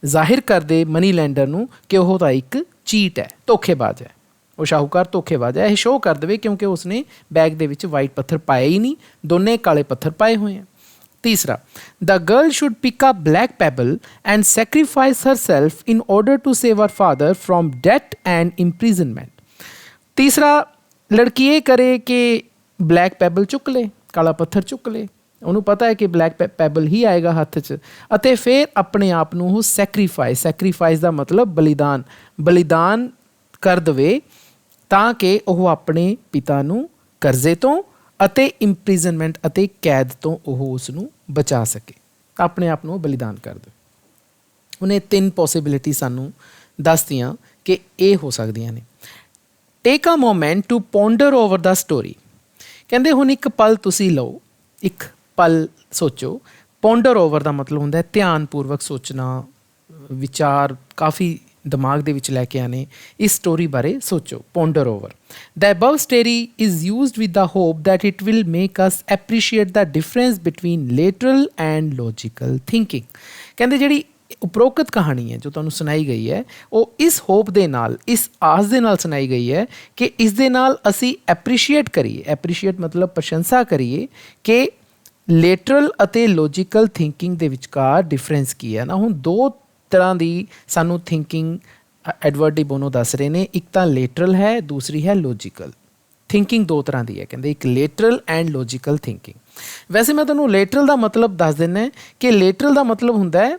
Speaker 1: ਜ਼ਾਹਿਰ ਕਰਦੇ ਮਨੀ ਲੈਂਡਰ ਨੂੰ ਕਿ ਉਹ ਤਾਂ ਇੱਕ ਚੀਟ ਹੈ, ਧੋਖੇਬਾਜ਼ ਹੈ, ਉਹ ਸ਼ਾਹੂਕਾਰ ਧੋਖੇਬਾਜ਼ ਹੈ। ਇਹ ਸ਼ੋਅ ਕਰ ਦੇਵੇ ਕਿਉਂਕਿ ਉਸਨੇ ਬੈਗ ਦੇ ਵਿੱਚ ਵਾਈਟ ਪੱਥਰ ਪਾਏ ਹੀ ਨਹੀਂ, ਦੋਨੇ ਕਾਲੇ ਪੱਥਰ ਪਾਏ ਹੋਏ ਹੈ। ਤੀਸਰਾ, the girl should pick up black pebble and sacrifice herself in order to save her father from debt and imprisonment. ਤੀਸਰਾ, ਲੜਕੀ ਇਹ ਕਰੇ ਕਿ ਬਲੈਕ ਪੈਬਲ ਚੁੱਕ ਲੇ, ਕਾਲਾ ਪੱਥਰ ਚੁੱਕ ਲੇ, ਉਹਨੂੰ ਪਤਾ ਹੈ ਕਿ ਬਲੈਕ ਪੈਬਲ ਹੀ ਆਏਗਾ ਹੱਥ 'ਚ, ਅਤੇ ਫਿਰ ਆਪਣੇ ਆਪ ਨੂੰ ਉਹ ਸੈਕਰੀਫਾਈਸ ਦਾ ਮਤਲਬ ਬਲੀਦਾਨ ਕਰ ਦੇਵੇ ਤਾਂ ਕਿ ਉਹ ਆਪਣੇ ਪਿਤਾ ਨੂੰ ਕਰਜ਼ੇ ਤੋਂ ਅਤੇ ਇੰਪ੍ਰਿਜ਼ਨਮੈਂਟ ਅਤੇ ਕੈਦ ਤੋਂ ਉਹ ਉਸ ਨੂੰ ਬਚਾ ਸਕੇ, ਆਪਣੇ ਆਪ ਨੂੰ ਬਲੀਦਾਨ ਕਰ ਦੇਵੇ। ਉਹਨੇ 3 ਪੋਸੀਬਿਲਿਟੀ ਸਾਨੂੰ ਦੱਸਦੀਆਂ ਕਿ ਇਹ ਹੋ ਸਕਦੀਆਂ ਨੇ। Take a moment to ponder over the story. ਕਹਿੰਦੇ ਹੁਣ ਇੱਕ ਪਲ ਤੁਸੀਂ ਲਓ, ਇੱਕ ਪਲ ਸੋਚੋ। ਪੌਂਡਰ ਓਵਰ ਦਾ ਮਤਲਬ ਹੁੰਦਾ ਹੈ ਧਿਆਨਪੂਰਵਕ ਸੋਚਣਾ, ਵਿਚਾਰ ਕਾਫੀ ਦਿਮਾਗ ਦੇ ਵਿੱਚ ਲੈ ਕੇ ਆਣੇ, ਇਸ ਸਟੋਰੀ ਬਾਰੇ ਸੋਚੋ। Ponder over the above story is used with the hope that it will make us appreciate the difference between literal and logical thinking. ਕਹਿੰਦੇ ਜਿਹੜੀ ਉਪਰੋਕਤ ਕਹਾਣੀ ਹੈ ਜੋ ਤੁਹਾਨੂੰ ਸੁਣਾਈ ਗਈ ਹੈ, ਉਹ ਇਸ ਹੋਪ ਦੇ ਨਾਲ, ਇਸ ਆਸ ਦੇ ਨਾਲ ਸੁਣਾਈ ਗਈ ਹੈ ਕਿ ਇਸ ਦੇ ਨਾਲ ਅਸੀਂ ਐਪਰੀਸ਼ੀਏਟ ਕਰੀਏ, ਐਪਰੀਸ਼ੀਏਟ ਮਤਲਬ ਪ੍ਰਸ਼ੰਸਾ ਕਰੀਏ ਕਿ ਲੇਟਰਲ ਅਤੇ ਲੌਜੀਕਲ ਥਿੰਕਿੰਗ ਦੇ ਵਿਚਕਾਰ ਡਿਫਰੈਂਸ ਕੀ ਹੈ ਨਾ। ਹੁਣ ਦੋ ਤਰ੍ਹਾਂ ਦੀ ਸਾਨੂੰ ਥਿੰਕਿੰਗ ਐਡਵਰਡ ਡੀ ਬੋਨੋ ਦੱਸ ਰਹੇ ਨੇ, ਇੱਕ ਤਾਂ ਲੇਟਰਲ ਹੈ, ਦੂਸਰੀ ਹੈ ਲੌਜੀਕਲ ਥਿੰਕਿੰਗ। ਦੋ ਤਰ੍ਹਾਂ ਦੀ ਹੈ ਕਹਿੰਦੇ, ਇੱਕ ਲੇਟਰਲ ਐਂਡ ਲੌਜੀਕਲ ਥਿੰਕਿੰਗ। ਵੈਸੇ ਮੈਂ ਤੁਹਾਨੂੰ ਲੇਟਰਲ ਦਾ ਮਤਲਬ ਦੱਸ ਦਿੰਦਾ ਕਿ ਲੇਟਰਲ ਦਾ ਮਤਲਬ ਹੁੰਦਾ ਹੈ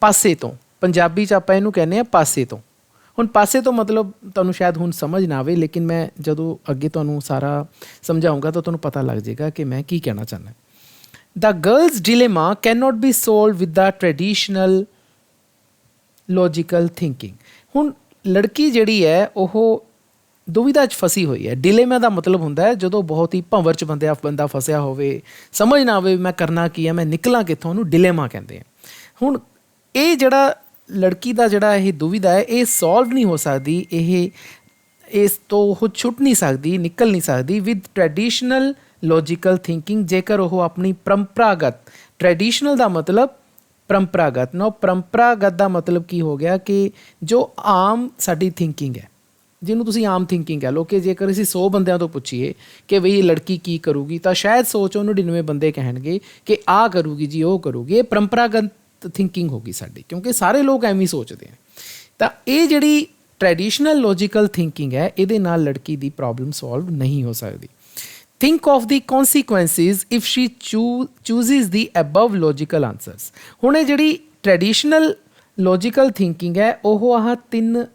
Speaker 1: ਪਾਸੇ ਤੋਂ, ਪੰਜਾਬੀ 'ਚ ਆਪਾਂ ਇਹਨੂੰ ਕਹਿੰਦੇ ਹਾਂ ਪਾਸੇ ਤੋਂ। ਹੁਣ ਪਾਸੇ ਤੋਂ ਮਤਲਬ ਤੁਹਾਨੂੰ ਸ਼ਾਇਦ ਹੁਣ ਸਮਝ ਨਾ ਆਵੇ, ਲੇਕਿਨ ਮੈਂ ਜਦੋਂ ਅੱਗੇ ਤੁਹਾਨੂੰ ਸਾਰਾ ਸਮਝਾਊਂਗਾ ਤਾਂ ਤੁਹਾਨੂੰ ਪਤਾ ਲੱਗ ਜਾਏਗਾ ਕਿ ਮੈਂ ਕੀ ਕਹਿਣਾ ਚਾਹੁੰਦਾ। The girl's dilemma cannot be solved with the traditional logical thinking। ਹੁਣ ਲੜਕੀ ਜਿਹੜੀ ਹੈ ਉਹ ਦੁਵਿਧਾ 'ਚ ਫਸੀ ਹੋਈ ਹੈ। ਡਿਲੇਮਾ ਦਾ ਮਤਲਬ ਹੁੰਦਾ ਹੈ ਜਦੋਂ ਬਹੁਤ ਹੀ ਭੰਵਰ 'ਚ ਬੰਦਾ ਫਸਿਆ ਹੋਵੇ, ਸਮਝ ਨਾ ਆਵੇ ਮੈਂ ਕਰਨਾ ਕੀ ਹੈ, ਮੈਂ ਨਿਕਲਾਂ ਕਿੱਥੋਂ, ਉਹਨੂੰ ਡਿਲੇਮਾ ਕਹਿੰਦੇ ਆ। ਹੁਣ ਇਹ ਜਿਹੜਾ ਲੜਕੀ ਦਾ ਜਿਹੜਾ ਇਹ ਦੁਵਿਧਾ ਹੈ, ਇਹ ਸੋਲਵ ਨਹੀਂ ਹੋ ਸਕਦੀ, ਇਹ ਇਸ ਤੋਂ ਉਹ ਛੁੱਟ ਨਹੀਂ ਸਕਦੀ, ਨਿਕਲ ਨਹੀਂ ਸਕਦੀ ਵਿਦ ਟ੍ਰੈਡੀਸ਼ਨਲ ਲੌਜੀਕਲ ਥਿੰਕਿੰਗ, ਜੇਕਰ ਉਹ ਆਪਣੀ ਪਰੰਪਰਾਗਤ, ਟ੍ਰੈਡੀਸ਼ਨਲ ਦਾ ਮਤਲਬ ਪਰੰਪਰਾਗਤ ਨਾ, ਪਰੰਪਰਾਗਤ ਦਾ ਮਤਲਬ ਕੀ ਹੋ ਗਿਆ ਕਿ ਜੋ ਆਮ ਸਾਡੀ ਥਿੰਕਿੰਗ ਹੈ, ਜਿਹਨੂੰ ਤੁਸੀਂ ਆਮ ਥਿੰਕਿੰਗ ਕਹਿ ਲਓ, ਕਿ ਜੇਕਰ ਅਸੀਂ 100 ਬੰਦਿਆਂ ਤੋਂ ਪੁੱਛੀਏ ਕਿ ਬਈ ਲੜਕੀ ਕੀ ਕਰੂਗੀ ਤਾਂ ਸ਼ਾਇਦ 100 ਚੋਂ 99 ਬੰਦੇ ਕਹਿਣਗੇ ਕਿ ਆਹ ਕਰੂਗੀ ਜੀ, ਉਹ ਕਰੂਗੀ। ਇਹ ਪਰੰਪਰਾਗਤ ਥਿੰਕਿੰਗ ਹੋ ਗਈ ਸਾਡੀ, ਕਿਉਂਕਿ ਸਾਰੇ ਲੋਕ ਐਵੇਂ ਹੀ ਸੋਚਦੇ ਆ। ਤਾਂ ਇਹ ਜਿਹੜੀ ਟ੍ਰੈਡੀਸ਼ਨਲ ਲੌਜੀਕਲ ਥਿੰਕਿੰਗ ਹੈ, ਇਹਦੇ ਨਾਲ ਲੜਕੀ ਦੀ ਪ੍ਰੋਬਲਮ ਸੋਲਵ ਨਹੀਂ ਹੋ ਸਕਦੀ। Think of the consequences if she chooses the above logical answers। ਹੁਣ ਇਹ ਜਿਹੜੀ ਟ੍ਰੈਡੀਸ਼ਨਲ ਲੌਜੀਕਲ ਥਿੰਕਿੰਗ ਹੈ, ਉਹ ਆਹ ਤਿੰਨ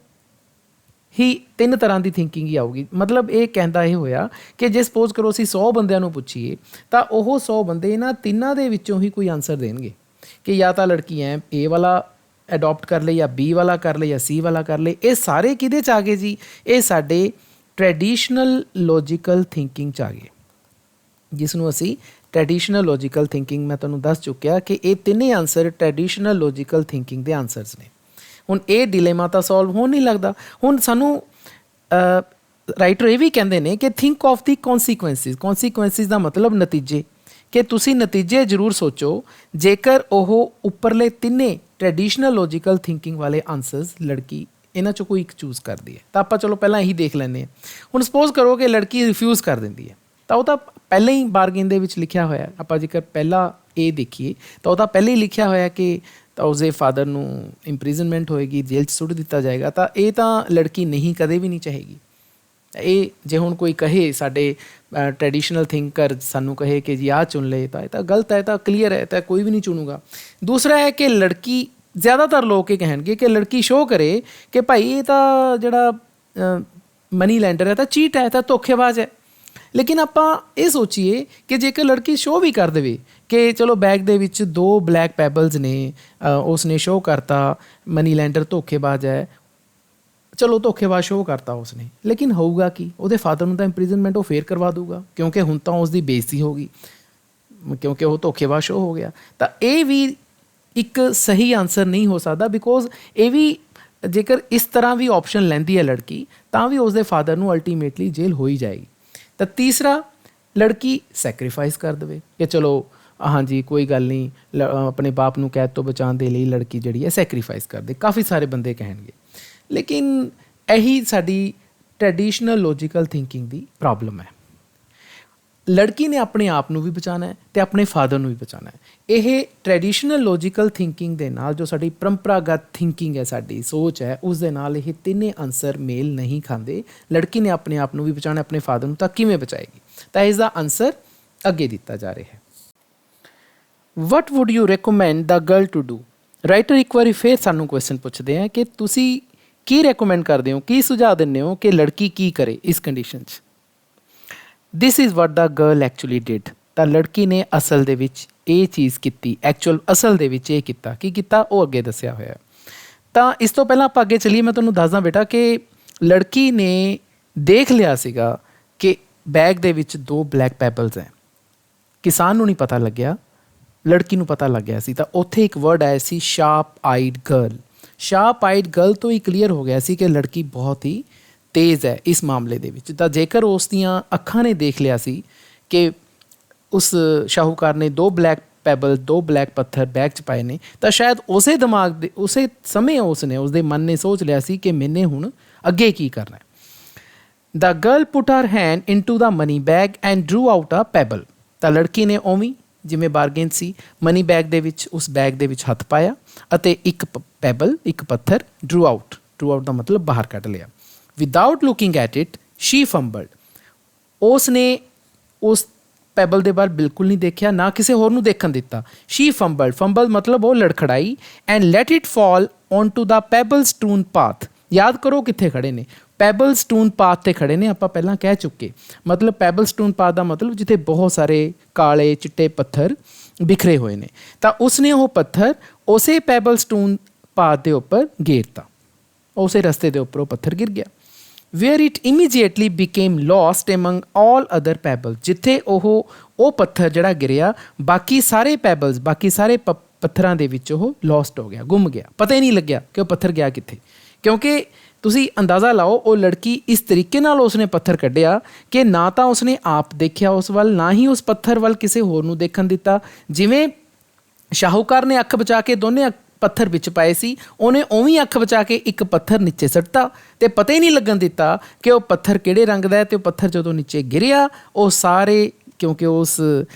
Speaker 1: ਤਰ੍ਹਾਂ ਦੀ ਥਿੰਕਿੰਗ ਹੀ ਆਊਗੀ। ਮਤਲਬ ਇਹ ਕਹਿੰਦਾ ਇਹ ਹੋਇਆ ਕਿ ਜੇ ਸਪੋਜ਼ ਕਰੋ ਅਸੀਂ 100 ਬੰਦਿਆਂ ਨੂੰ ਪੁੱਛੀਏ ਤਾਂ ਉਹ 100 ਬੰਦੇ ਇਹਨਾਂ ਤਿੰਨਾਂ ਦੇ ਵਿੱਚੋਂ ਹੀ ਕੋਈ ਆਨਸਰ ਦੇਣਗੇ ਕਿ ਜਾਂ ਤਾਂ ਲੜਕੀ ਐ ਏ ਵਾਲਾ ਅਡੋਪਟ ਕਰ ਲਏ, ਜਾਂ ਬੀ ਵਾਲਾ ਕਰ ਲਏ, ਜਾਂ ਸੀ ਵਾਲਾ ਕਰ ਲਏ। ਇਹ ਸਾਰੇ ਕਿਹਦੇ 'ਚ ਆ ਗਏ ਜੀ? ਇਹ ਸਾਡੇ ਟ੍ਰੈਡੀਸ਼ਨਲ ਲੌਜੀਕਲ ਥਿੰਕਿੰਗ 'ਚ ਆ ਗਏ, ਜਿਸ ਨੂੰ ਅਸੀਂ ਟ੍ਰੈਡੀਸ਼ਨਲ ਲੌਜੀਕਲ ਥਿੰਕਿੰਗ, ਮੈਂ ਤੁਹਾਨੂੰ ਦੱਸ ਚੁੱਕਿਆ ਕਿ ਇਹ ਤਿੰਨੇ ਆਨਸਰ ਟ੍ਰੈਡੀਸ਼ਨਲ ਲੌਜੀਕਲ ਥਿੰਕਿੰਗ ਦੇ ਆਨਸਰਸ ਨੇ। ਹੁਣ ਇਹ ਡਿਲੇਮਾ ਤਾਂ ਸੋਲਵ ਹੋ ਨਹੀਂ ਲੱਗਦਾ। ਹੁਣ ਸਾਨੂੰ ਰਾਈਟਰ ਇਹ ਵੀ ਕਹਿੰਦੇ ਨੇ ਕਿ ਥਿੰਕ ਆਫ ਦੀ ਕੌਨਸੀਕੁਐਂਸਿਸ। ਕੌਨਸੀਕੁਐਂਸਿਸ ਦਾ ਮਤਲਬ ਨਤੀਜੇ, ਕਿ ਤੁਸੀਂ ਨਤੀਜੇ ਜ਼ਰੂਰ ਸੋਚੋ ਜੇਕਰ ਉਹ ਉੱਪਰਲੇ ਤਿੰਨੇ ਟ੍ਰੈਡੀਸ਼ਨਲ ਲੌਜੀਕਲ ਥਿੰਕਿੰਗ ਵਾਲੇ ਆਨਸਰਸ ਲੜਕੀ ਇਹਨਾਂ 'ਚੋਂ ਕੋਈ ਇੱਕ ਚੂਜ਼ ਕਰਦੀ ਹੈ। ਤਾਂ ਆਪਾਂ ਚਲੋ ਪਹਿਲਾਂ ਇਹੀ ਦੇਖ ਲੈਂਦੇ ਹਾਂ। ਹੁਣ ਸਪੋਜ਼ ਕਰੋ ਕਿ ਲੜਕੀ ਰਿਫਿਊਜ਼ ਕਰ ਦਿੰਦੀ ਹੈ, ਤਾਂ ਉਹ ਤਾਂ ਪਹਿਲਾਂ ਹੀ ਬਾਰਗੇਨ ਦੇ ਵਿੱਚ ਲਿਖਿਆ ਹੋਇਆ। ਆਪਾਂ ਜੇਕਰ ਪਹਿਲਾਂ ਇਹ ਦੇਖੀਏ ਤਾਂ ਉਹ ਤਾਂ ਪਹਿਲਾਂ ਹੀ ਲਿਖਿਆ ਹੋਇਆ ਕਿ ਤਾਂ ਉਸਦੇ ਫਾਦਰ ਨੂੰ ਇੰਪ੍ਰਿਜ਼ਨਮੈਂਟ ਹੋਏਗੀ, ਜੇਲ੍ਹ 'ਚ ਸੁੱਟ ਦਿੱਤਾ ਜਾਏਗਾ। ਤਾਂ ਇਹ ਤਾਂ ਲੜਕੀ ਨਹੀਂ, ਕਦੇ ਵੀ ਨਹੀਂ ਚਾਹੇਗੀ। ਇਹ ਜੇ ਹੁਣ ਕੋਈ ਕਹੇ, ਸਾਡੇ ਟ੍ਰੈਡੀਸ਼ਨਲ ਥਿੰਕਰ ਸਾਨੂੰ ਕਹੇ ਕਿ ਜੀ ਆਹ ਚੁਣ ਲਏ, ਤਾਂ ਇਹ ਤਾਂ ਗਲਤ ਹੈ, ਤਾਂ ਕਲੀਅਰ ਹੈ, ਤਾਂ ਕੋਈ ਵੀ ਨਹੀਂ ਚੁਣੂਗਾ। ਦੂਸਰਾ ਹੈ ਕਿ ਲੜਕੀ, ਜ਼ਿਆਦਾਤਰ ਲੋਕ ਇਹ ਕਹਿਣਗੇ ਕਿ ਲੜਕੀ ਸ਼ੋਅ ਕਰੇ ਕਿ ਭਾਈ ਇਹ ਤਾਂ ਜਿਹੜਾ ਮਨੀ ਲੈਂਡਰ ਹੈ ਤਾਂ ਚੀਟ ਹੈ, ਤਾਂ ਧੋਖੇਬਾਜ਼ ਹੈ। ਲੇਕਿਨ ਆਪਾਂ ਇਹ ਸੋਚੀਏ ਕਿ ਜੇਕਰ ਲੜਕੀ ਸ਼ੋਅ ਵੀ ਕਰ ਦੇਵੇ ਕਿ ਚਲੋ ਬੈਗ ਦੇ ਵਿੱਚ 2 ਬਲੈਕ ਪੈਬਲਸ ਨੇ, ਉਸਨੇ ਸ਼ੋਅ ਕਰਤਾ ਮਨੀ ਲੈਂਡਰ ਧੋਖੇਬਾਜ਼ ਹੈ, ਚਲੋ ਧੋਖੇਬਾਜ਼ ਸ਼ੋਅ ਕਰਤਾ ਉਸਨੇ, ਲੇਕਿਨ ਹੋਊਗਾ ਕੀ? ਉਹਦੇ ਫਾਦਰ ਨੂੰ ਤਾਂ ਇੰਪ੍ਰਿਜ਼ਨਮੈਂਟ ਉਹ ਫੇਰ ਕਰਵਾ ਦੂਗਾ, ਕਿਉਂਕਿ ਹੁਣ ਤਾਂ ਉਸਦੀ ਬੇਇੱਜ਼ਤੀ ਹੋ ਗਈ, ਕਿਉਂਕਿ ਉਹ ਧੋਖੇਬਾਜ਼ ਸ਼ੋਅ ਹੋ ਗਿਆ। ਤਾਂ ਇਹ ਵੀ ਇੱਕ ਸਹੀ ਆਨਸਰ ਨਹੀਂ ਹੋ ਸਕਦਾ, ਬਿਕੋਜ਼ ਇਹ ਵੀ ਜੇਕਰ ਇਸ ਤਰ੍ਹਾਂ ਵੀ ਆਪਸ਼ਨ ਲੈਂਦੀ ਹੈ ਲੜਕੀ, ਤਾਂ ਵੀ ਉਸਦੇ ਫਾਦਰ ਨੂੰ ਅਲਟੀਮੇਟਲੀ ਜੇਲ੍ਹ ਹੋ ਹੀ ਜਾਏਗੀ। ਤਾਂ ਤੀਸਰਾ, ਲੜਕੀ ਸੈਕਰੀਫਾਈਸ ਕਰ ਦੇਵੇ ਕਿ ਚਲੋ ਹਾਂਜੀ ਕੋਈ ਗੱਲ ਨਹੀਂ, ਆਪਣੇ ਬਾਪ ਨੂੰ ਕੈਦ ਤੋਂ ਬਚਾਉਣ ਦੇ ਲਈ ਲੜਕੀ ਜਿਹੜੀ ਹੈ ਸੈਕਰੀਫਾਈਸ ਕਰ ਦੇ। ਕਾਫੀ ਸਾਰੇ ਬੰਦੇ ਕਹਿਣਗੇ, ਲੇਕਿਨ ਇਹੀ ਸਾਡੀ ਟ੍ਰੈਡੀਸ਼ਨਲ ਲੌਜੀਕਲ ਥਿੰਕਿੰਗ ਦੀ ਪ੍ਰੋਬਲਮ ਹੈ। ਲੜਕੀ ਨੇ ਆਪਣੇ ਆਪ ਨੂੰ ਵੀ ਬਚਾਉਣਾ ਹੈ ਅਤੇ ਆਪਣੇ ਫਾਦਰ ਨੂੰ ਵੀ ਬਚਾਉਣਾ ਹੈ। ਇਹ ਟ੍ਰੈਡੀਸ਼ਨਲ ਲੌਜੀਕਲ ਥਿੰਕਿੰਗ ਦੇ ਨਾਲ, ਜੋ ਸਾਡੀ ਪਰੰਪਰਾਗਤ ਥਿੰਕਿੰਗ ਹੈ, ਸਾਡੀ ਸੋਚ ਹੈ, ਉਸ ਦੇ ਨਾਲ ਇਹ ਤਿੰਨੇ ਆਨਸਰ ਮੇਲ ਨਹੀਂ ਖਾਂਦੇ। ਲੜਕੀ ਨੇ ਆਪਣੇ ਆਪ ਨੂੰ ਵੀ ਬਚਾਉਣਾ, ਆਪਣੇ ਫਾਦਰ ਨੂੰ, ਤਾਂ ਕਿਵੇਂ ਬਚਾਏਗੀ? ਤਾਂ ਇਸ ਦਾ ਆਨਸਰ ਅੱਗੇ ਦਿੱਤਾ ਜਾ ਰਿਹਾ ਹੈ। What would you recommend the girl to do? Writer ਇੱਕ ਵਾਰੀ ਫਿਰ ਸਾਨੂੰ ਕੁਐਸਚਨ ਪੁੱਛਦੇ ਆ ਕਿ ਤੁਸੀਂ ਕੀ ਰეკਮੈਂਡ ਕਰਦੇ ਹੋ, ਕੀ ਸੁਝਾਅ ਦਿੰਦੇ ਹੋ ਕਿ ਲੜਕੀ ਕੀ ਕਰੇ ਇਸ ਕੰਡੀਸ਼ਨ 'ਚ? This is what the girl actually did. ਤਾਂ ਲੜਕੀ ਨੇ ਅਸਲ ਦੇ ਵਿੱਚ ਇਹ ਚੀਜ਼ ਕੀਤੀ, ਅਸਲ ਦੇ ਵਿੱਚ ਇਹ ਕੀਤਾ। ਕੀ ਕੀਤਾ ਉਹ ਅੱਗੇ ਦੱਸਿਆ ਹੋਇਆ। ਤਾਂ ਇਸ ਤੋਂ ਪਹਿਲਾਂ ਆਪਾਂ ਅੱਗੇ ਚੱਲੀਏ, ਮੈਂ ਤੁਹਾਨੂੰ ਦੱਸਦਾ ਬੇਟਾ ਕਿ ਲੜਕੀ ਨੇ ਦੇਖ ਲਿਆ ਸੀਗਾ ਕਿ ਬੈਗ ਦੇ ਵਿੱਚ 2 ਬਲੈਕ ਪੈਬਲਸ ਹੈ। ਕਿਸਾਨ ਨੂੰ ਨਹੀਂ ਪਤਾ ਲੱਗਿਆ, ਲੜਕੀ ਨੂੰ ਪਤਾ ਲੱਗ ਗਿਆ ਸੀ। ਤਾਂ ਉੱਥੇ ਇੱਕ ਵਰਡ ਆਇਆ ਸੀ, sharp eyed girl. Sharp eyed girl ਤੋਂ ਹੀ ਕਲੀਅਰ ਹੋ ਗਿਆ ਸੀ ਕਿ ਲੜਕੀ ਬਹੁਤ ਹੀ ਤੇਜ਼ ਹੈ ਇਸ ਮਾਮਲੇ ਦੇ ਵਿੱਚ। ਤਾਂ ਜੇਕਰ ਉਸ ਦੀਆਂ ਅੱਖਾਂ ਨੇ ਦੇਖ ਲਿਆ ਸੀ ਕਿ ਉਸ ਸ਼ਾਹੂਕਾਰ ਨੇ 2 ਬਲੈਕ ਪੈਬਲ 2 ਬਲੈਕ ਪੱਥਰ ਬੈਗ 'ਚ ਪਾਏ ਨੇ ਤਾਂ ਸ਼ਾਇਦ ਉਸੇ ਦਿਮਾਗ ਦੇ ਉਸੇ ਸਮੇਂ ਉਸਦੇ ਮਨ ਨੇ ਸੋਚ ਲਿਆ ਸੀ ਕਿ ਮੈਨੇ ਹੁਣ ਅੱਗੇ ਕੀ ਕਰਨਾ ਹੈ। The girl put her hand into the money bag and drew out a pebble. ਤਾਂ ਲੜਕੀ ਨੇ ਉਵੇਂ ਜਿਵੇਂ ਬਾਰਗੇਨ ਸੀ ਮਨੀ ਬੈਗ ਦੇ ਵਿੱਚ ਉਸ ਬੈਗ ਦੇ ਵਿੱਚ ਹੱਥ ਪਾਇਆ ਅਤੇ ਇੱਕ ਪੈਬਲ ਇੱਕ ਪੱਥਰ ਡਰੂ ਆਊਟ ਦਾ ਮਤਲਬ ਬਾਹਰ ਕੱਢ ਲਿਆ। Without looking at it she fumbled. ਉਸ ਨੇ ਉਸ ਪੈਬਲ ਦੇ ਵੱਲ ਬਿਲਕੁਲ ਨਹੀਂ ਦੇਖਿਆ, ਨਾ ਕਿਸੇ ਹੋਰ ਨੂੰ ਦੇਖਣ ਦਿੱਤਾ। ਸ਼ੀ ਫੰਬਲ ਮਤਲਬ ਉਹ ਲੜਖੜਾਈ and let it fall on to the pebble strewn path. ਯਾਦ ਕਰੋ ਕਿੱਥੇ ਖੜੇ ਨੇ, ਪੈਬਲ ਸਟੂਨ ਪਾਥ 'ਤੇ ਖੜੇ ਨੇ, ਆਪਾਂ ਪਹਿਲਾਂ ਕਹਿ ਚੁੱਕੇ। ਮਤਲਬ ਪੈਬਲ ਸਟੂਨ ਪਾਥ ਦਾ ਮਤਲਬ ਜਿੱਥੇ ਬਹੁਤ ਸਾਰੇ ਕਾਲੇ ਚਿੱਟੇ ਪੱਥਰ ਬਿਖਰੇ ਹੋਏ ਨੇ। ਤਾਂ ਉਸਨੇ ਉਹ ਪੱਥਰ ਉਸੇ ਪੈਬਲ ਸਟੂਨ ਪਾਥ ਦੇ ਉੱਪਰ ਗੇਰਤਾ, ਉਸੇ ਰਸਤੇ ਦੇ ਉੱਪਰ ਉਹ ਪੱਥਰ ਗਿਰ ਗਿਆ। Where it immediately became lost among all other pebble. ਜਿੱਥੇ ਉਹ ਪੱਥਰ ਜਿਹੜਾ ਗਿਰਿਆ ਬਾਕੀ ਸਾਰੇ ਪੈਬਲਸ ਬਾਕੀ ਸਾਰੇ ਪੱਥਰਾਂ ਦੇ ਵਿੱਚ ਉਹ ਲੋਸਟ ਹੋ ਗਿਆ, ਗੁੰਮ ਗਿਆ, ਪਤਾ ਹੀ ਨਹੀਂ ਲੱਗਿਆ ਕਿ ਉਹ ਪੱਥਰ ਗਿਆ ਕਿੱਥੇ। ਕਿਉਂਕਿ ਤੁਸੀਂ ਅੰਦਾਜ਼ਾ ਲਾਓ ਉਹ ਲੜਕੀ ਇਸ ਤਰੀਕੇ ਨਾਲ ਉਸਨੇ ਪੱਥਰ ਕੱਢਿਆ ਕਿ ਨਾ ਤਾਂ ਉਸਨੇ ਆਪ ਦੇਖਿਆ ਉਸ ਵੱਲ, ਨਾ ਹੀ ਉਸ ਪੱਥਰ ਵੱਲ ਕਿਸੇ ਹੋਰ ਨੂੰ ਦੇਖਣ ਦਿੱਤਾ। ਜਿਵੇਂ ਸ਼ਾਹੂਕਾਰ ਨੇ ਅੱਖ ਬਚਾ ਕੇ ਦੋਨੇ ਪੱਥਰ ਵਿੱਚ ਪਾਏ ਸੀ, ਉਹਨੇ ਉਵੇਂ ਅੱਖ ਬਚਾ ਕੇ ਇੱਕ ਪੱਥਰ ਨੀਚੇ ਸੁੱਟਤਾ ਅਤੇ ਪਤਾ ਹੀ ਨਹੀਂ ਲੱਗਣ ਦਿੱਤਾ ਕਿ ਉਹ ਪੱਥਰ ਕਿਹੜੇ ਰੰਗ ਦਾ ਹੈ। ਅਤੇ ਉਹ ਪੱਥਰ ਜਦੋਂ ਨੀਚੇ ਗਿਰਿਆ ਉਹ ਸਾਰੇ, ਕਿਉਂਕਿ ਉਸ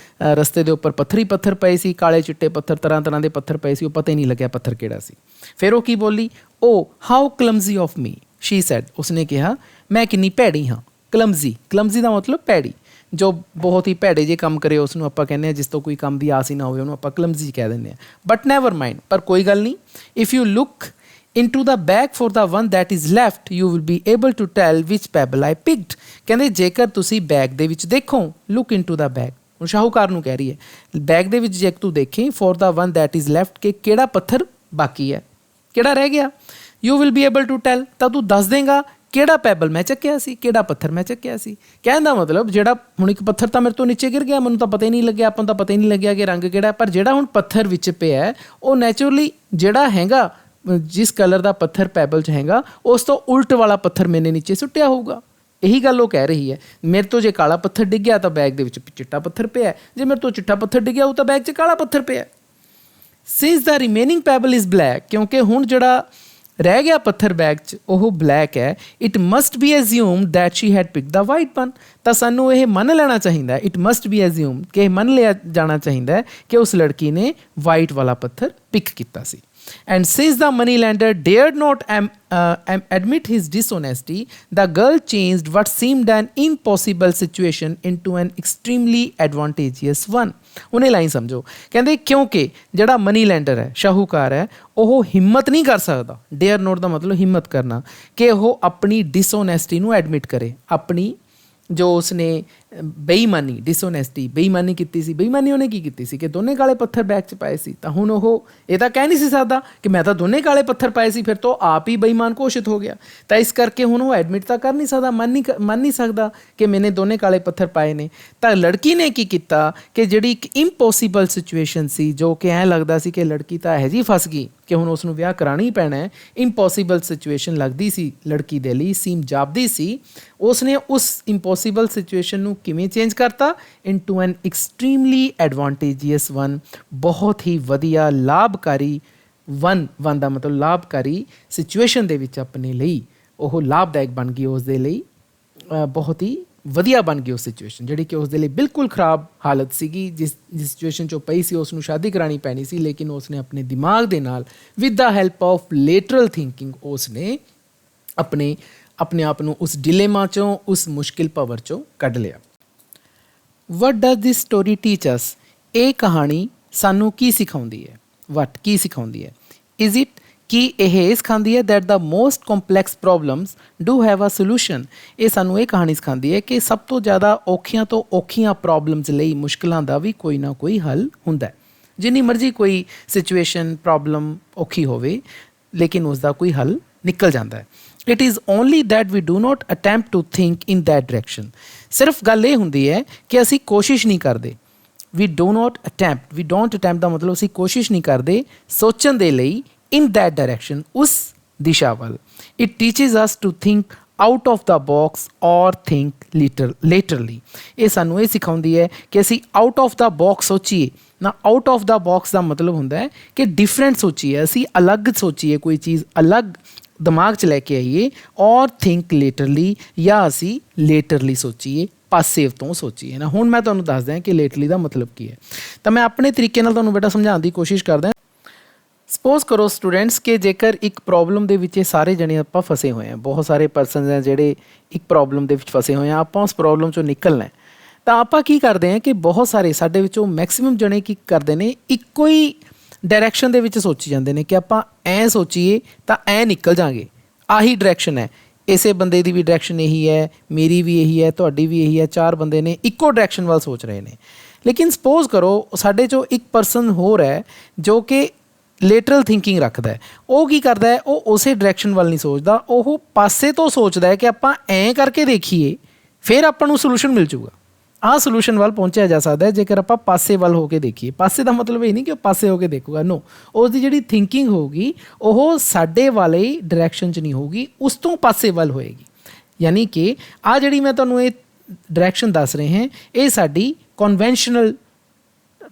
Speaker 1: ਰਸਤੇ ਦੇ ਉੱਪਰ ਪੱਥਰ ਹੀ ਪੱਥਰ ਪਏ ਸੀ, ਕਾਲੇ ਚਿੱਟੇ ਪੱਥਰ, ਤਰ੍ਹਾਂ ਦੇ ਪੱਥਰ ਪਏ ਸੀ, ਉਹ ਪਤਾ ਹੀ ਨਹੀਂ ਲੱਗਿਆ ਪੱਥਰ ਕਿਹੜਾ ਸੀ। ਫਿਰ ਉਹ ਕੀ ਬੋਲੀ, oh how clumsy of me she said. ਉਸਨੇ ਕਿਹਾ ਮੈਂ ਕਿੰਨੀ ਭੈੜੀ ਹਾਂ। ਕਲਮਜ਼ੀ ਦਾ ਮਤਲਬ ਭੈੜੀ, ਜੋ ਬਹੁਤ ਹੀ ਭੈੜੇ ਜਿਹੇ ਕੰਮ ਕਰੇ ਉਸ ਨੂੰ ਆਪਾਂ ਕਹਿੰਦੇ ਹਾਂ, ਜਿਸ ਤੋਂ ਕੋਈ ਕੰਮ ਦੀ ਆਸ ਹੀ ਨਾ ਹੋਵੇ ਉਹਨੂੰ ਆਪਾਂ ਕਲਮਜ਼ੀ ਕਹਿ ਦਿੰਦੇ ਹਾਂ। ਬਟ ਨੈਵਰ ਮਾਈਂਡ, ਪਰ ਕੋਈ ਗੱਲ ਨਹੀਂ। If you look into the bag for the one that is left you will be able to tell which pebble I picked। ਕਹਿੰਦੇ ਜੇਕਰ ਤੁਸੀਂ ਬੈਗ ਦੇ ਵਿੱਚ ਦੇਖੋ, look into the bag, ਹੁਣ ਸ਼ਾਹੂਕਾਰ ਨੂੰ ਕਹਿ ਰਹੀ ਹੈ, ਬੈਗ ਦੇ ਵਿੱਚ ਜੇ ਤੂੰ ਦੇਖੇ for the one that is left ਕਿ ਕਿਹੜਾ ਪੱਥਰ ਬਾਕੀ ਹੈ, ਕਿਹੜਾ ਰਹਿ ਗਿਆ। you will be able to tell, ਤਾਂ ਤੂੰ ਦੱਸ ਦੇਂਗਾ ਕਿਹੜਾ ਪੈਬਲ ਮੈਂ ਚੱਕਿਆ ਸੀ, ਕਿਹੜਾ ਪੱਥਰ ਮੈਂ ਚੱਕਿਆ ਸੀ। ਕਹਿਣ ਦਾ ਮਤਲਬ ਜਿਹੜਾ ਹੁਣ ਇੱਕ ਪੱਥਰ ਤਾਂ ਮੇਰੇ ਤੋਂ ਨੀਚੇ ਗਿਰ ਗਿਆ, ਮੈਨੂੰ ਤਾਂ ਪਤਾ ਹੀ ਨਹੀਂ ਲੱਗਿਆ, ਆਪਾਂ ਨੂੰ ਤਾਂ ਪਤਾ ਹੀ ਨਹੀਂ ਲੱਗਿਆ ਕਿ ਰੰਗ ਕਿਹੜਾ, ਪਰ ਜਿਹੜਾ ਹੁਣ ਪੱਥਰ ਵਿੱਚ ਪਿਆ ਉਹ ਨੈਚੁਰਲੀ ਜਿਹੜਾ ਹੈਗਾ, ਜਿਸ ਕਲਰ ਦਾ ਪੱਥਰ ਪੈਬਲ 'ਚ ਹੈਗਾ ਉਸ ਤੋਂ ਉਲਟ ਵਾਲਾ ਪੱਥਰ ਮੈਨੇ ਨੀਚੇ ਸੁੱਟਿਆ ਹੋਊਗਾ। ਇਹੀ ਗੱਲ ਉਹ ਕਹਿ ਰਹੀ ਹੈ। ਮੇਰੇ ਤੋਂ ਜੇ ਕਾਲਾ ਪੱਥਰ ਡਿੱਗਿਆ ਤਾਂ ਬੈਗ ਦੇ ਵਿੱਚ ਚਿੱਟਾ ਪੱਥਰ ਪਿਆ, ਜੇ ਮੇਰੇ ਤੋਂ ਚਿੱਟਾ ਪੱਥਰ ਡਿੱਗਿਆ ਉਹ ਤਾਂ ਬੈਗ 'ਚ ਕਾਲਾ ਪੱਥਰ ਪਿਆ। Since the remaining pebble is black, ਕਿਉਂਕਿ ਹੁਣ ਜਿਹੜਾ ਰਹਿ ਗਿਆ ਪੱਥਰ ਬੈਗ 'ਚ ਉਹ ਬਲੈਕ ਹੈ। It must be assume that she had pick the white one. ਤਾਂ ਸਾਨੂੰ ਇਹ ਮੰਨ ਲੈਣਾ ਚਾਹੀਦਾ, ਇਟ ਮਸਟ ਬੀ ਐਜ਼ਿਊਮ ਕਿ ਇਹ ਮੰਨ ਲਿਆ ਜਾਣਾ ਚਾਹੀਦਾ ਕਿ ਉਸ ਲੜਕੀ ਨੇ ਵਾਈਟ ਵਾਲਾ ਪੱਥਰ ਪਿਕ ਕੀਤਾ ਸੀ। And since the moneylender dared not admit his dishonesty, the girl changed what seemed an impossible situation into an extremely advantageous one। ਉਹਨੇ ਲਾਈਨ ਸਮਝੋ, ਕਹਿੰਦੇ ਕਿਉਂਕਿ ਜਿਹੜਾ ਮਨੀ ਲੈਂਡਰ ਹੈ, ਸ਼ਾਹੂਕਾਰ ਹੈ, ਉਹ ਹਿੰਮਤ ਨਹੀਂ ਕਰ ਸਕਦਾ। ਡੇਅਰ ਨੋਟ ਦਾ ਮਤਲਬ ਹਿੰਮਤ ਕਰਨਾ, ਕਿ ਉਹ ਆਪਣੀ ਡਿਸਓਨੈਸਟੀ ਨੂੰ ਐਡਮਿਟ ਕਰੇ, ਆਪਣੀ ਜੋ ਉਸਨੇ ਬੇਈਮਾਨੀ ਕੀਤੀ ਸੀ। ਬੇਈਮਾਨੀ ਉਹਨੇ ਕੀ ਕੀਤੀ ਸੀ ਕਿ ਦੋਨੇ ਕਾਲੇ ਪੱਥਰ ਬੈਗ 'ਚ ਪਾਏ ਸੀ। ਤਾਂ ਹੁਣ ਉਹ ਇਹ ਤਾਂ ਕਹਿ ਨਹੀਂ ਸੀ ਸਕਦਾ ਕਿ ਮੈਂ ਤਾਂ ਦੋਨੇ ਕਾਲੇ ਪੱਥਰ ਪਾਏ ਸੀ, ਫਿਰ ਤੋਂ ਆਪ ਹੀ ਬੇਈਮਾਨ ਘੋਸ਼ਿਤ ਹੋ ਗਿਆ। ਤਾਂ ਇਸ ਕਰਕੇ ਹੁਣ ਉਹ ਐਡਮਿਟ ਤਾਂ ਕਰ ਨਹੀਂ ਸਕਦਾ, ਮੰਨ ਨਹੀਂ ਸਕਦਾ ਕਿ ਮੈਨੇ ਦੋਨੇ ਕਾਲੇ ਪੱਥਰ ਪਾਏ ਨੇ। ਤਾਂ ਲੜਕੀ ਨੇ ਕੀ ਕੀਤਾ ਕਿ ਜਿਹੜੀ ਇੱਕ ਇੰਪੋਸੀਬਲ ਸਿਚੁਏਸ਼ਨ ਸੀ, ਜੋ ਕਿ ਐਂ ਲੱਗਦਾ ਸੀ ਕਿ ਲੜਕੀ ਤਾਂ ਇਹੋ ਜਿਹੀ ਫਸ ਗਈ ਕਿ ਹੁਣ ਉਸ ਨੂੰ ਵਿਆਹ ਕਰਾਉਣਾ ਹੀ ਪੈਣਾ ਹੈ, ਇੰਪੋਸੀਬਲ ਸਿਚੁਏਸ਼ਨ ਲੱਗਦੀ ਸੀ ਲੜਕੀ ਦੇ ਲਈ, ਸੀਮ ਜਾਪਦੀ ਸੀ। ਉਸਨੇ ਉਸ ਇੰਪੋਸੀਬਲ ਸਿਚੁਏਸ਼ਨ ਨੂੰ ਕਿਵੇਂ ਚੇਂਜ ਕਰਤਾ, ਇਨਟੂ ਐਨ ਐਕਸਟ੍ਰੀਮਲੀ ਐਡਵਾਂਟੇਜੀਅਸ ਵਨ। ਬਹੁਤ ਹੀ ਵਧੀਆ ਲਾਭਕਾਰੀ ਵਨ ਦਾ ਮਤਲਬ ਲਾਭਕਾਰੀ ਸਿਚੁਏਸ਼ਨ ਦੇ ਵਿੱਚ ਆਪਣੇ ਲਈ ਉਹ ਲਾਭਦਾਇਕ ਬਣ ਗਈ, ਉਸ ਦੇ ਲਈ ਬਹੁਤ ਹੀ ਵਧੀਆ ਬਣ ਗਈ ਉਹ ਸਿਚੁਏਸ਼ਨ, ਜਿਹੜੀ ਕਿ ਉਸ ਦੇ ਲਈ ਬਿਲਕੁਲ ਖਰਾਬ ਹਾਲਤ ਸੀਗੀ। ਜਿਸ ਸਿਚੁਏਸ਼ਨ 'ਚੋਂ ਪਈ ਸੀ ਉਸ ਨੂੰ ਸ਼ਾਦੀ ਕਰਾਉਣੀ ਪੈਣੀ ਸੀ, ਲੇਕਿਨ ਉਸਨੇ ਆਪਣੇ ਦਿਮਾਗ ਦੇ ਨਾਲ with the help of lateral thinking ਉਸਨੇ ਆਪਣੇ ਆਪ ਨੂੰ ਉਸ ਡਿਲੇਮਾ 'ਚੋਂ, ਉਸ ਮੁਸ਼ਕਿਲ ਭਵਰ 'ਚੋਂ ਕੱਢ ਲਿਆ। ਵਟ ਡਜ਼ ਦਿਸ ਸਟੋਰੀ ਟੀਚ ਅਸ? ਇਹ ਕਹਾਣੀ ਸਾਨੂੰ ਕੀ ਸਿਖਾਉਂਦੀ ਹੈ? ਕੀ ਸਿਖਾਉਂਦੀ ਹੈ? ਇਜ਼ ਇਟ ਕਿ ਇਹ ਸਿਖਾਉਂਦੀ ਹੈ that the most complex problems do have a solution. ਇਹ ਸਾਨੂੰ ਇਹ ਕਹਾਣੀ ਸਿਖਾਉਂਦੀ ਹੈ ਕਿ ਸਭ ਤੋਂ ਜ਼ਿਆਦਾ ਔਖੀਆਂ ਤੋਂ ਔਖੀਆਂ ਪ੍ਰੋਬਲਮਸ ਲਈ, ਮੁਸ਼ਕਿਲਾਂ ਦਾ ਵੀ ਕੋਈ ਨਾ ਕੋਈ ਹੱਲ ਹੁੰਦਾ ਹੈ। ਜਿੰਨੀ ਮਰਜ਼ੀ ਕੋਈ ਸਿਚੁਏਸ਼ਨ, ਪ੍ਰੋਬਲਮ ਔਖੀ ਹੋਵੇ, ਲੇਕਿਨ ਉਸ ਦਾ ਕੋਈ ਹੱਲ ਨਿਕਲ ਜਾਂਦਾ ਹੈ। It is only that we do not attempt to think in that direction. ਸਿਰਫ ਗੱਲ ਇਹ ਹੁੰਦੀ ਹੈ ਕਿ ਅਸੀਂ ਕੋਸ਼ਿਸ਼ ਨਹੀਂ ਕਰਦੇ। ਵੀ ਡੋਂਟ ਅਟੈਂਪਟ ਦਾ ਮਤਲਬ ਅਸੀਂ ਕੋਸ਼ਿਸ਼ ਨਹੀਂ ਕਰਦੇ ਸੋਚਣ ਦੇ ਲਈ, ਇਨ ਦੈਟ ਡਾਇਰੈਕਸ਼ਨ, ਉਸ ਦਿਸ਼ਾ ਵੱਲ। It teaches us to think out of the box or think laterally. ਇਹ ਸਾਨੂੰ ਇਹ ਸਿਖਾਉਂਦੀ ਹੈ ਕਿ ਅਸੀਂ ਆਊਟ ਆਫ ਦਾ ਬਾਕਸ ਸੋਚੀਏ ਨਾ। ਆਊਟ ਆਫ ਦਾ ਬਾਕਸ ਦਾ ਮਤਲਬ ਹੁੰਦਾ ਹੈ ਕਿ ਡਿਫਰੈਂਟ ਸੋਚੀਏ, ਅਸੀਂ ਅਲੱਗ ਸੋਚੀਏ, ਕੋਈ ਚੀਜ਼ ਅਲੱਗ ਦਿਮਾਗ 'ਚ ਲੈ ਕੇ ਆਈਏ। ਔਰ ਥਿੰਕ ਲੇਟਰਲੀ ਜਾਂ ਅਸੀਂ ਲੇਟਰਲੀ ਸੋਚੀਏ, ਪਾਸਿਵ ਤੋਂ ਸੋਚੀਏ ਨਾ। ਹੁਣ ਮੈਂ ਤੁਹਾਨੂੰ ਦੱਸਦਾ ਕਿ ਲੇਟਰਲੀ ਦਾ ਮਤਲਬ ਕੀ ਹੈ। ਤਾਂ ਮੈਂ ਆਪਣੇ ਤਰੀਕੇ ਨਾਲ ਤੁਹਾਨੂੰ ਬੇਟਾ ਸਮਝਾਉਣ ਦੀ ਕੋਸ਼ਿਸ਼ ਕਰਦਾ। ਸਪੋਜ਼ ਕਰੋ ਸਟੂਡੈਂਟਸ ਕਿ ਜੇਕਰ ਇੱਕ ਪ੍ਰੋਬਲਮ ਦੇ ਵਿੱਚ ਇਹ ਸਾਰੇ ਜਣੇ ਆਪਾਂ ਫਸੇ ਹੋਏ ਹਾਂ, ਬਹੁਤ ਸਾਰੇ ਪਰਸਨਸ ਹੈ ਜਿਹੜੇ ਇੱਕ ਪ੍ਰੋਬਲਮ ਦੇ ਵਿੱਚ ਫਸੇ ਹੋਏ ਆ, ਆਪਾਂ ਉਸ ਪ੍ਰੋਬਲਮ 'ਚੋਂ ਨਿਕਲਣਾ ਹੈ। ਤਾਂ ਆਪਾਂ ਕੀ ਕਰਦੇ ਹਾਂ ਕਿ ਬਹੁਤ ਸਾਰੇ ਸਾਡੇ ਵਿੱਚੋਂ ਮੈਕਸੀਮਮ ਜਣੇ ਕੀ ਕਰਦੇ ਨੇ, ਇੱਕੋ ਹੀ ਡਾਇਰੈਕਸ਼ਨ ਦੇ ਵਿੱਚ ਸੋਚੀ ਜਾਂਦੇ ਨੇ ਕਿ ਆਪਾਂ ਐਂ ਸੋਚੀਏ ਤਾਂ ਐਂ ਨਿਕਲ ਜਾਵਾਂਗੇ, ਆਹੀ ਡਾਇਰੈਕਸ਼ਨ ਹੈ। ਇਸੇ ਬੰਦੇ ਦੀ ਵੀ ਡਾਇਰੈਕਸ਼ਨ ਇਹੀ ਹੈ, ਮੇਰੀ ਵੀ ਇਹੀ ਹੈ, ਤੁਹਾਡੀ ਵੀ ਇਹੀ ਹੈ। ਚਾਰ ਬੰਦੇ ਨੇ ਇੱਕੋ ਡਾਇਰੈਕਸ਼ਨ ਵੱਲ ਸੋਚ ਰਹੇ ਨੇ। ਲੇਕਿਨ ਸਪੋਜ਼ ਕਰੋ ਸਾਡੇ 'ਚੋਂ ਇੱਕ ਪਰਸਨ ਹੋਰ ਹੈ ਜੋ ਕਿ ਲੇਟਰਲ ਥਿੰਕਿੰਗ ਰੱਖਦਾ ਹੈ। ਉਹ ਕੀ ਕਰਦਾ ਹੈ, ਉਹ ਉਸੇ ਡਾਇਰੈਕਸ਼ਨ ਵੱਲ ਨਹੀਂ ਸੋਚਦਾ, ਉਹ ਪਾਸੇ ਤੋਂ ਸੋਚਦਾ ਹੈ ਕਿ ਆਪਾਂ ਐਂ ਕਰਕੇ ਦੇਖੀਏ ਫਿਰ ਆਪਾਂ ਨੂੰ ਸੋਲੂਸ਼ਨ ਮਿਲ ਜੂਗਾ। ਆਹ ਸੋਲੂਸ਼ਨ ਵੱਲ ਪਹੁੰਚਿਆ ਜਾ ਸਕਦਾ ਹੈ ਜੇਕਰ ਆਪਾਂ ਪਾਸੇ ਵੱਲ ਹੋ ਕੇ ਦੇਖੀਏ। ਪਾਸੇ ਦਾ ਮਤਲਬ ਇਹ ਨਹੀਂ ਕਿ ਉਹ ਪਾਸੇ ਹੋ ਕੇ ਦੇਖੂਗਾ, ਨੋ, ਉਸ ਦੀ ਜਿਹੜੀ ਥਿੰਕਿੰਗ ਹੋਊਗੀ ਉਹ ਸਾਡੇ ਵਾਲੇ ਡਾਇਰੈਕਸ਼ਨ 'ਚ ਨਹੀਂ ਹੋਊਗੀ, ਉਸ ਤੋਂ ਪਾਸੇ ਵੱਲ ਹੋਏਗੀ। ਯਾਨੀ ਕਿ ਆਹ ਜਿਹੜੀ ਮੈਂ ਤੁਹਾਨੂੰ ਇਹ ਡਾਇਰੈਕਸ਼ਨ ਦੱਸ ਰਹੇ ਹਾਂ, ਇਹ ਸਾਡੀ ਕਨਵੈਨਸ਼ਨਲ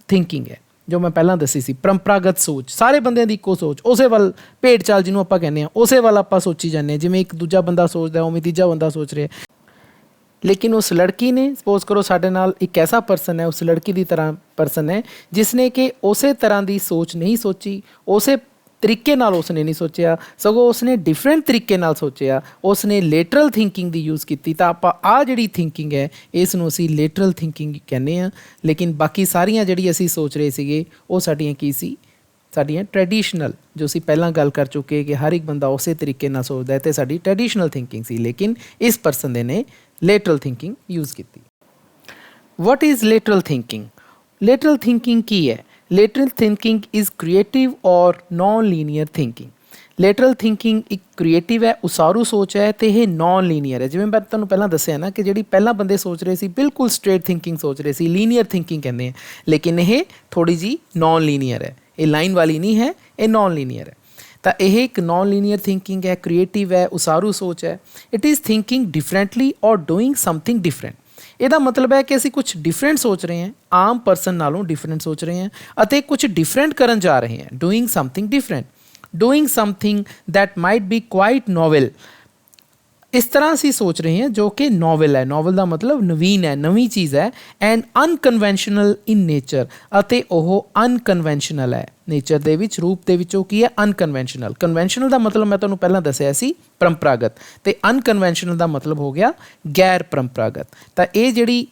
Speaker 1: ਥਿੰਕਿੰਗ ਹੈ, ਜੋ ਮੈਂ ਪਹਿਲਾਂ ਦੱਸੀ ਸੀ। ਪਰੰਪਰਾਗਤ ਸੋਚ, ਸਾਰੇ ਬੰਦਿਆਂ ਦੀ ਇੱਕੋ ਸੋਚ, ਉਸੇ ਵੱਲ ਭੇਡ ਚਾਲ ਜਿਹਨੂੰ ਆਪਾਂ ਕਹਿੰਦੇ ਹਾਂ, ਉਸੇ ਵੱਲ ਆਪਾਂ ਸੋਚੀ ਜਾਂਦੇ ਹਾਂ। ਜਿਵੇਂ ਇੱਕ ਦੂਜਾ ਬੰਦਾ ਸੋਚਦਾ ਉਵੇਂ ਤੀਜਾ ਬੰਦਾ ਸੋਚ ਰਿਹਾ। ਲੇਕਿਨ ਉਸ ਲੜਕੀ ਨੇ, ਸਪੋਜ਼ ਕਰੋ ਸਾਡੇ ਨਾਲ ਇੱਕ ਐਸਾ ਪਰਸਨ ਹੈ, ਉਸ ਲੜਕੀ ਦੀ ਤਰ੍ਹਾਂ ਪਰਸਨ ਹੈ ਜਿਸਨੇ ਕਿ ਉਸੇ ਤਰ੍ਹਾਂ ਦੀ ਸੋਚ ਨਹੀਂ ਸੋਚੀ, ਉਸੇ ਤਰੀਕੇ ਨਾਲ ਉਸਨੇ ਨਹੀਂ ਸੋਚਿਆ, ਸਗੋਂ ਉਸਨੇ ਡਿਫਰੈਂਟ ਤਰੀਕੇ ਨਾਲ ਸੋਚਿਆ, ਉਸਨੇ ਲੇਟਰਲ ਥਿੰਕਿੰਗ ਦੀ ਯੂਜ਼ ਕੀਤੀ। ਤਾਂ ਆਪਾਂ ਆਹ ਜਿਹੜੀ ਥਿੰਕਿੰਗ ਹੈ ਇਸ ਨੂੰ ਅਸੀਂ ਲੇਟਰਲ ਥਿੰਕਿੰਗ ਕਹਿੰਦੇ ਹਾਂ। ਲੇਕਿਨ ਬਾਕੀ ਸਾਰੀਆਂ ਜਿਹੜੀ ਅਸੀਂ ਸੋਚ ਰਹੇ ਸੀਗੇ ਉਹ ਸਾਡੀਆਂ ਕੀ ਸੀ, ਸਾਡੀਆਂ ਟ੍ਰੈਡੀਸ਼ਨਲ, ਜੋ ਅਸੀਂ ਪਹਿਲਾਂ ਗੱਲ ਕਰ ਚੁੱਕੇ ਕਿ ਹਰ ਇੱਕ ਬੰਦਾ ਉਸੇ ਤਰੀਕੇ ਨਾਲ ਸੋਚਦਾ ਹੈ, ਅਤੇ ਸਾਡੀ ਟ੍ਰੈਡੀਸ਼ਨਲ ਥਿੰਕਿੰਗ ਸੀ। ਲੇਕਿਨ ਇਸ ਪਰਸਨ ਦੇ ਨੇ ਲੇਟਰਲ ਥਿੰਕਿੰਗ ਯੂਜ਼ ਕੀਤੀ। What is lateral thinking? Lateral thinking ਕੀ ਹੈ? Lateral thinking is creative or non linear thinking. Lateral thinking ਇੱਕ ਕ੍ਰੀਏਟਿਵ ਹੈ, ਉਸਾਰੂ ਸੋਚ ਹੈ, ਅਤੇ ਇਹ ਨੋਨ ਲੀਨੀਅਰ ਹੈ। ਜਿਵੇਂ ਮੈਂ ਤੁਹਾਨੂੰ ਪਹਿਲਾਂ ਦੱਸਿਆ ਨਾ ਕਿ ਜਿਹੜੀ ਪਹਿਲਾਂ ਬੰਦੇ ਸੋਚ ਰਹੇ ਸੀ ਬਿਲਕੁਲ ਸਟ੍ਰੇਟ ਥਿੰਕਿੰਗ ਸੋਚ ਰਹੇ ਸੀ, ਲੀਨੀਅਰ ਥਿੰਕਿੰਗ ਕਹਿੰਦੇ ਆ, ਲੇਕਿਨ ਇਹ ਥੋੜ੍ਹੀ ਜਿਹੀ ਨੋਨ ਲੀਨੀਅਰ ਹੈ। ਇਹ ਲਾਈਨ ਵਾਲੀ ਨਹੀਂ ਹੈ, ਇਹ ਨੋਨ ਲੀਨੀਅਰ ਹੈ। ਤਾਂ ਇਹ ਇੱਕ ਨੋਨ ਲੀਨੀਅਰ ਥਿੰਕਿੰਗ ਹੈ, ਕ੍ਰੀਏਟਿਵ ਹੈ, ਉਸਾਰੂ ਸੋਚ ਹੈ। ਇਟ ਇਜ਼ ਥਿੰਕਿੰਗ ਡਿਫਰੈਂਟਲੀ ਔਰ ਡੂਇੰਗ ਸਮਥਿੰਗ ਡਿਫਰੈਂਟ। ਇਹਦਾ ਮਤਲਬ ਹੈ ਕਿ ਅਸੀਂ ਕੁਝ ਡਿਫਰੈਂਟ ਸੋਚ ਰਹੇ ਹਾਂ, ਆਮ ਪਰਸਨ ਨਾਲੋਂ ਡਿਫਰੈਂਟ ਸੋਚ ਰਹੇ ਹਾਂ, ਅਤੇ ਕੁਝ ਡਿਫਰੈਂਟ ਕਰਨ ਜਾ ਰਹੇ ਹਾਂ, doing something different, doing something that might B quite novel. ਇਸ ਤਰ੍ਹਾਂ ਅਸੀਂ ਸੋਚ ਰਹੇ ਹਾਂ ਜੋ ਕਿ ਨੋਵਲ ਹੈ। ਨੋਵਲ ਦਾ ਮਤਲਬ ਨਵੀਨ ਹੈ, ਨਵੀਂ ਚੀਜ਼ ਹੈ। ਐਂਡ ਅਨਕਨਵੈਨਸ਼ਨਲ ਇਨ ਨੇਚਰ, ਅਤੇ ਉਹ ਅਨਕਨਵੈਨਸ਼ਨਲ ਹੈ ਨੇਚਰ ਦੇ ਵਿੱਚ, ਰੂਪ ਦੇ ਵਿੱਚ ਉਹ ਕੀ ਹੈ, ਅਨਕਨਵੈਨਸ਼ਨਲ। ਕਨਵੈਨਸ਼ਨਲ ਦਾ ਮਤਲਬ ਮੈਂ ਤੁਹਾਨੂੰ ਪਹਿਲਾਂ ਦੱਸਿਆ ਸੀ ਪਰੰਪਰਾਗਤ, ਅਤੇ ਅਨਕਨਵੈਨਸ਼ਨਲ ਦਾ ਮਤਲਬ ਹੋ ਗਿਆ ਗੈਰ ਪਰੰਪਰਾਗਤ। ਤਾਂ ਇਹ ਜਿਹੜੀ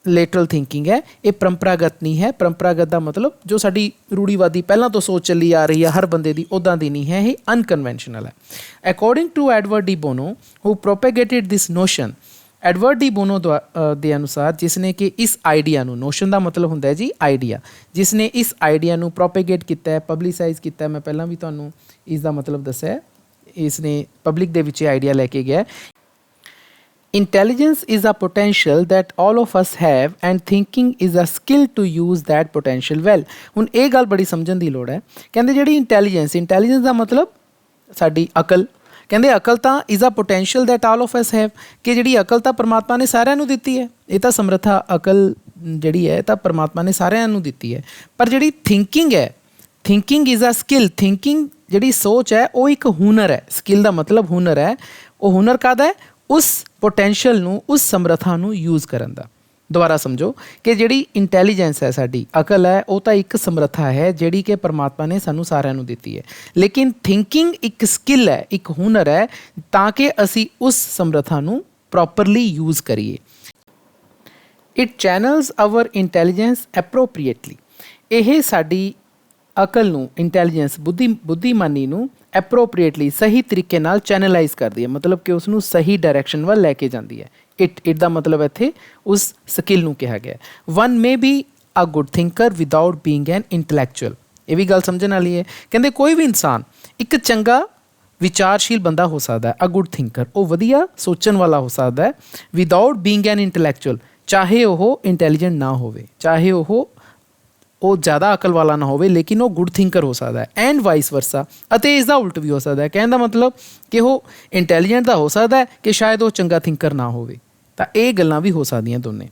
Speaker 1: ਲੇਟਰਲ ਥਿੰਕਿੰਗ ਹੈ ਇਹ ਪਰੰਪਰਾਗਤ ਨਹੀਂ ਹੈ। ਪਰੰਪਰਾਗਤ ਦਾ ਮਤਲਬ ਜੋ ਸਾਡੀ ਰੂੜੀਵਾਦੀ ਪਹਿਲਾਂ ਤੋਂ ਸੋਚ ਚੱਲੀ ਆ ਰਹੀ ਹੈ ਹਰ ਬੰਦੇ ਦੀ, ਉੱਦਾਂ ਦੀ ਨਹੀਂ ਹੈ, ਇਹ ਅਨਕਨਵੈਨਸ਼ਨਲ ਹੈ। According to Edward de Bono who propagated this notion, Edward de Bono ਦੇ ਅਨੁਸਾਰ, ਜਿਸਨੇ ਕਿ ਇਸ ਆਈਡੀਆ ਨੂੰ, ਨੋਸ਼ਨ ਦਾ ਮਤਲਬ ਹੁੰਦਾ ਹੈ ਜੀ ਆਈਡੀਆ, ਜਿਸਨੇ ਇਸ ਆਈਡੀਆ ਨੂੰ ਪ੍ਰੋਪੇਗੇਟ ਕੀਤਾ ਹੈ, ਪਬਲਿਸਾਈਜ਼ ਕੀਤਾ ਹੈ। ਮੈਂ ਪਹਿਲਾਂ ਵੀ ਤੁਹਾਨੂੰ ਇਸ ਦਾ ਮਤਲਬ ਦੱਸਿਆ, ਇਸਨੇ ਪਬਲਿਕ ਦੇ ਵਿੱਚ ਇਹ ਆਈਡੀਆ ਲੈ ਕੇ ਗਿਆ। Intelligence is a potential that all of us have and thinking is a skill to use that potential well। ਹੁਣ ਇਹ ਗੱਲ ਬੜੀ ਸਮਝਣ ਦੀ ਲੋੜ ਹੈ। ਕਹਿੰਦੇ ਜਿਹੜੀ ਇੰਟੈਲੀਜੈਂਸ ਦਾ ਮਤਲਬ ਸਾਡੀ ਅਕਲ। ਕਹਿੰਦੇ ਅਕਲ ਤਾਂ is a potential that all of us have, ਕਿ ਜਿਹੜੀ ਅਕਲ ਤਾਂ ਪਰਮਾਤਮਾ ਨੇ ਸਾਰਿਆਂ ਨੂੰ ਦਿੱਤੀ ਹੈ। ਇਹ ਤਾਂ ਸਮਰੱਥਾ, ਅਕਲ ਜਿਹੜੀ ਹੈ ਤਾਂ ਪਰਮਾਤਮਾ ਨੇ ਸਾਰਿਆਂ ਨੂੰ ਦਿੱਤੀ ਹੈ। ਪਰ ਜਿਹੜੀ ਥਿੰਕਿੰਗ ਹੈ, thinking is a skill. Thinking ਜਿਹੜੀ ਸੋਚ ਹੈ ਉਹ ਇੱਕ ਹੁਨਰ ਹੈ। ਸਕਿੱਲ ਦਾ ਮਤਲਬ ਹੁਨਰ ਹੈ। ਉਹ ਹੁਨਰ ਕਾਹਦਾ ਹੈ? ਉਸ ਪੋਟੈਂਸ਼ੀਅਲ ਨੂੰ, ਉਸ ਸਮਰੱਥਾ ਨੂੰ ਯੂਜ਼ ਕਰਨ ਦਾ। ਦੁਬਾਰਾ ਸਮਝੋ ਕਿ ਜਿਹੜੀ ਇੰਟੈਲੀਜੈਂਸ ਹੈ, ਸਾਡੀ ਅਕਲ ਹੈ, ਉਹ ਤਾਂ ਇੱਕ ਸਮਰੱਥਾ ਹੈ ਜਿਹੜੀ ਕਿ ਪਰਮਾਤਮਾ ਨੇ ਸਾਨੂੰ ਸਾਰਿਆਂ ਨੂੰ ਦਿੱਤੀ ਹੈ। ਲੇਕਿਨ ਥਿੰਕਿੰਗ ਇੱਕ ਸਕਿੱਲ ਹੈ, ਇੱਕ ਹੁਨਰ ਹੈ, ਤਾਂ ਕਿ ਅਸੀਂ ਉਸ ਸਮਰੱਥਾ ਨੂੰ ਪ੍ਰੋਪਰਲੀ ਯੂਜ਼ ਕਰੀਏ। It channels our intelligence appropriately. ਇਹ ਸਾਡੀ ਅਕਲ ਨੂੰ, ਇੰਟੈਲੀਜੈਂਸ, ਬੁੱਧੀਮਾਨੀ ਨੂੰ ਐਪਰੋਪਰੀਏਟਲੀ, ਸਹੀ ਤਰੀਕੇ ਨਾਲ ਚੈਨਲਾਈਜ਼ ਕਰਦੀ ਹੈ, ਮਤਲਬ ਕਿ ਉਸ ਨੂੰ ਸਹੀ ਡਾਇਰੈਕਸ਼ਨ ਵੱਲ ਲੈ ਕੇ ਜਾਂਦੀ ਹੈ। ਇਟ ਦਾ ਮਤਲਬ ਇੱਥੇ ਉਸ ਸਕਿੱਲ ਨੂੰ ਕਿਹਾ ਗਿਆ। One may be a good thinker without being an intellectual. ਇਹ ਵੀ ਗੱਲ ਸਮਝਣ ਵਾਲੀ ਹੈ। ਕਹਿੰਦੇ ਕੋਈ ਵੀ ਇਨਸਾਨ ਇੱਕ ਚੰਗਾ ਵਿਚਾਰਸ਼ੀਲ ਬੰਦਾ ਹੋ ਸਕਦਾ ਹੈ, ਅ ਗੁੱਡ ਥਿੰਕਰ, ਉਹ ਵਧੀਆ ਸੋਚਣ ਵਾਲਾ ਹੋ ਸਕਦਾ ਹੈ, ਵਿਦਾਊਟ ਬੀਇੰਗ ਐਨ ਇੰਟਲੈਕਚੁਅਲ, ਚਾਹੇ ਉਹ ਇੰਟੈਲੀਜੈਂਟ ਨਾ ਹੋਵੇ, ਚਾਹੇ ਉਹ ਉਹ ਜ਼ਿਆਦਾ ਅਕਲ ਵਾਲਾ ਨਾ ਹੋਵੇ ਲੇਕਿਨ ਉਹ ਗੁੱਡ ਥਿੰਕਰ ਹੋ ਸਕਦਾ ਹੈ, ਐਂਡ ਵਾਈਸ ਵਰਸਾ। ਅਤੇ ਇਸ ਦਾ ਉਲਟ ਵੀ ਹੋ ਸਕਦਾ ਹੈ, ਕਹਿਣ ਦਾ ਮਤਲਬ ਕਿ ਉਹ ਇੰਟੈਲੀਜੈਂਟ ਤਾਂ ਹੋ ਸਕਦਾ ਹੈ ਕਿ ਸ਼ਾਇਦ ਉਹ ਚੰਗਾ ਥਿੰਕਰ ਨਾ ਹੋਵੇ। ਤਾਂ ਇਹ ਗੱਲਾਂ ਵੀ ਹੋ ਸਕਦੀਆਂ ਦੋਨੇ।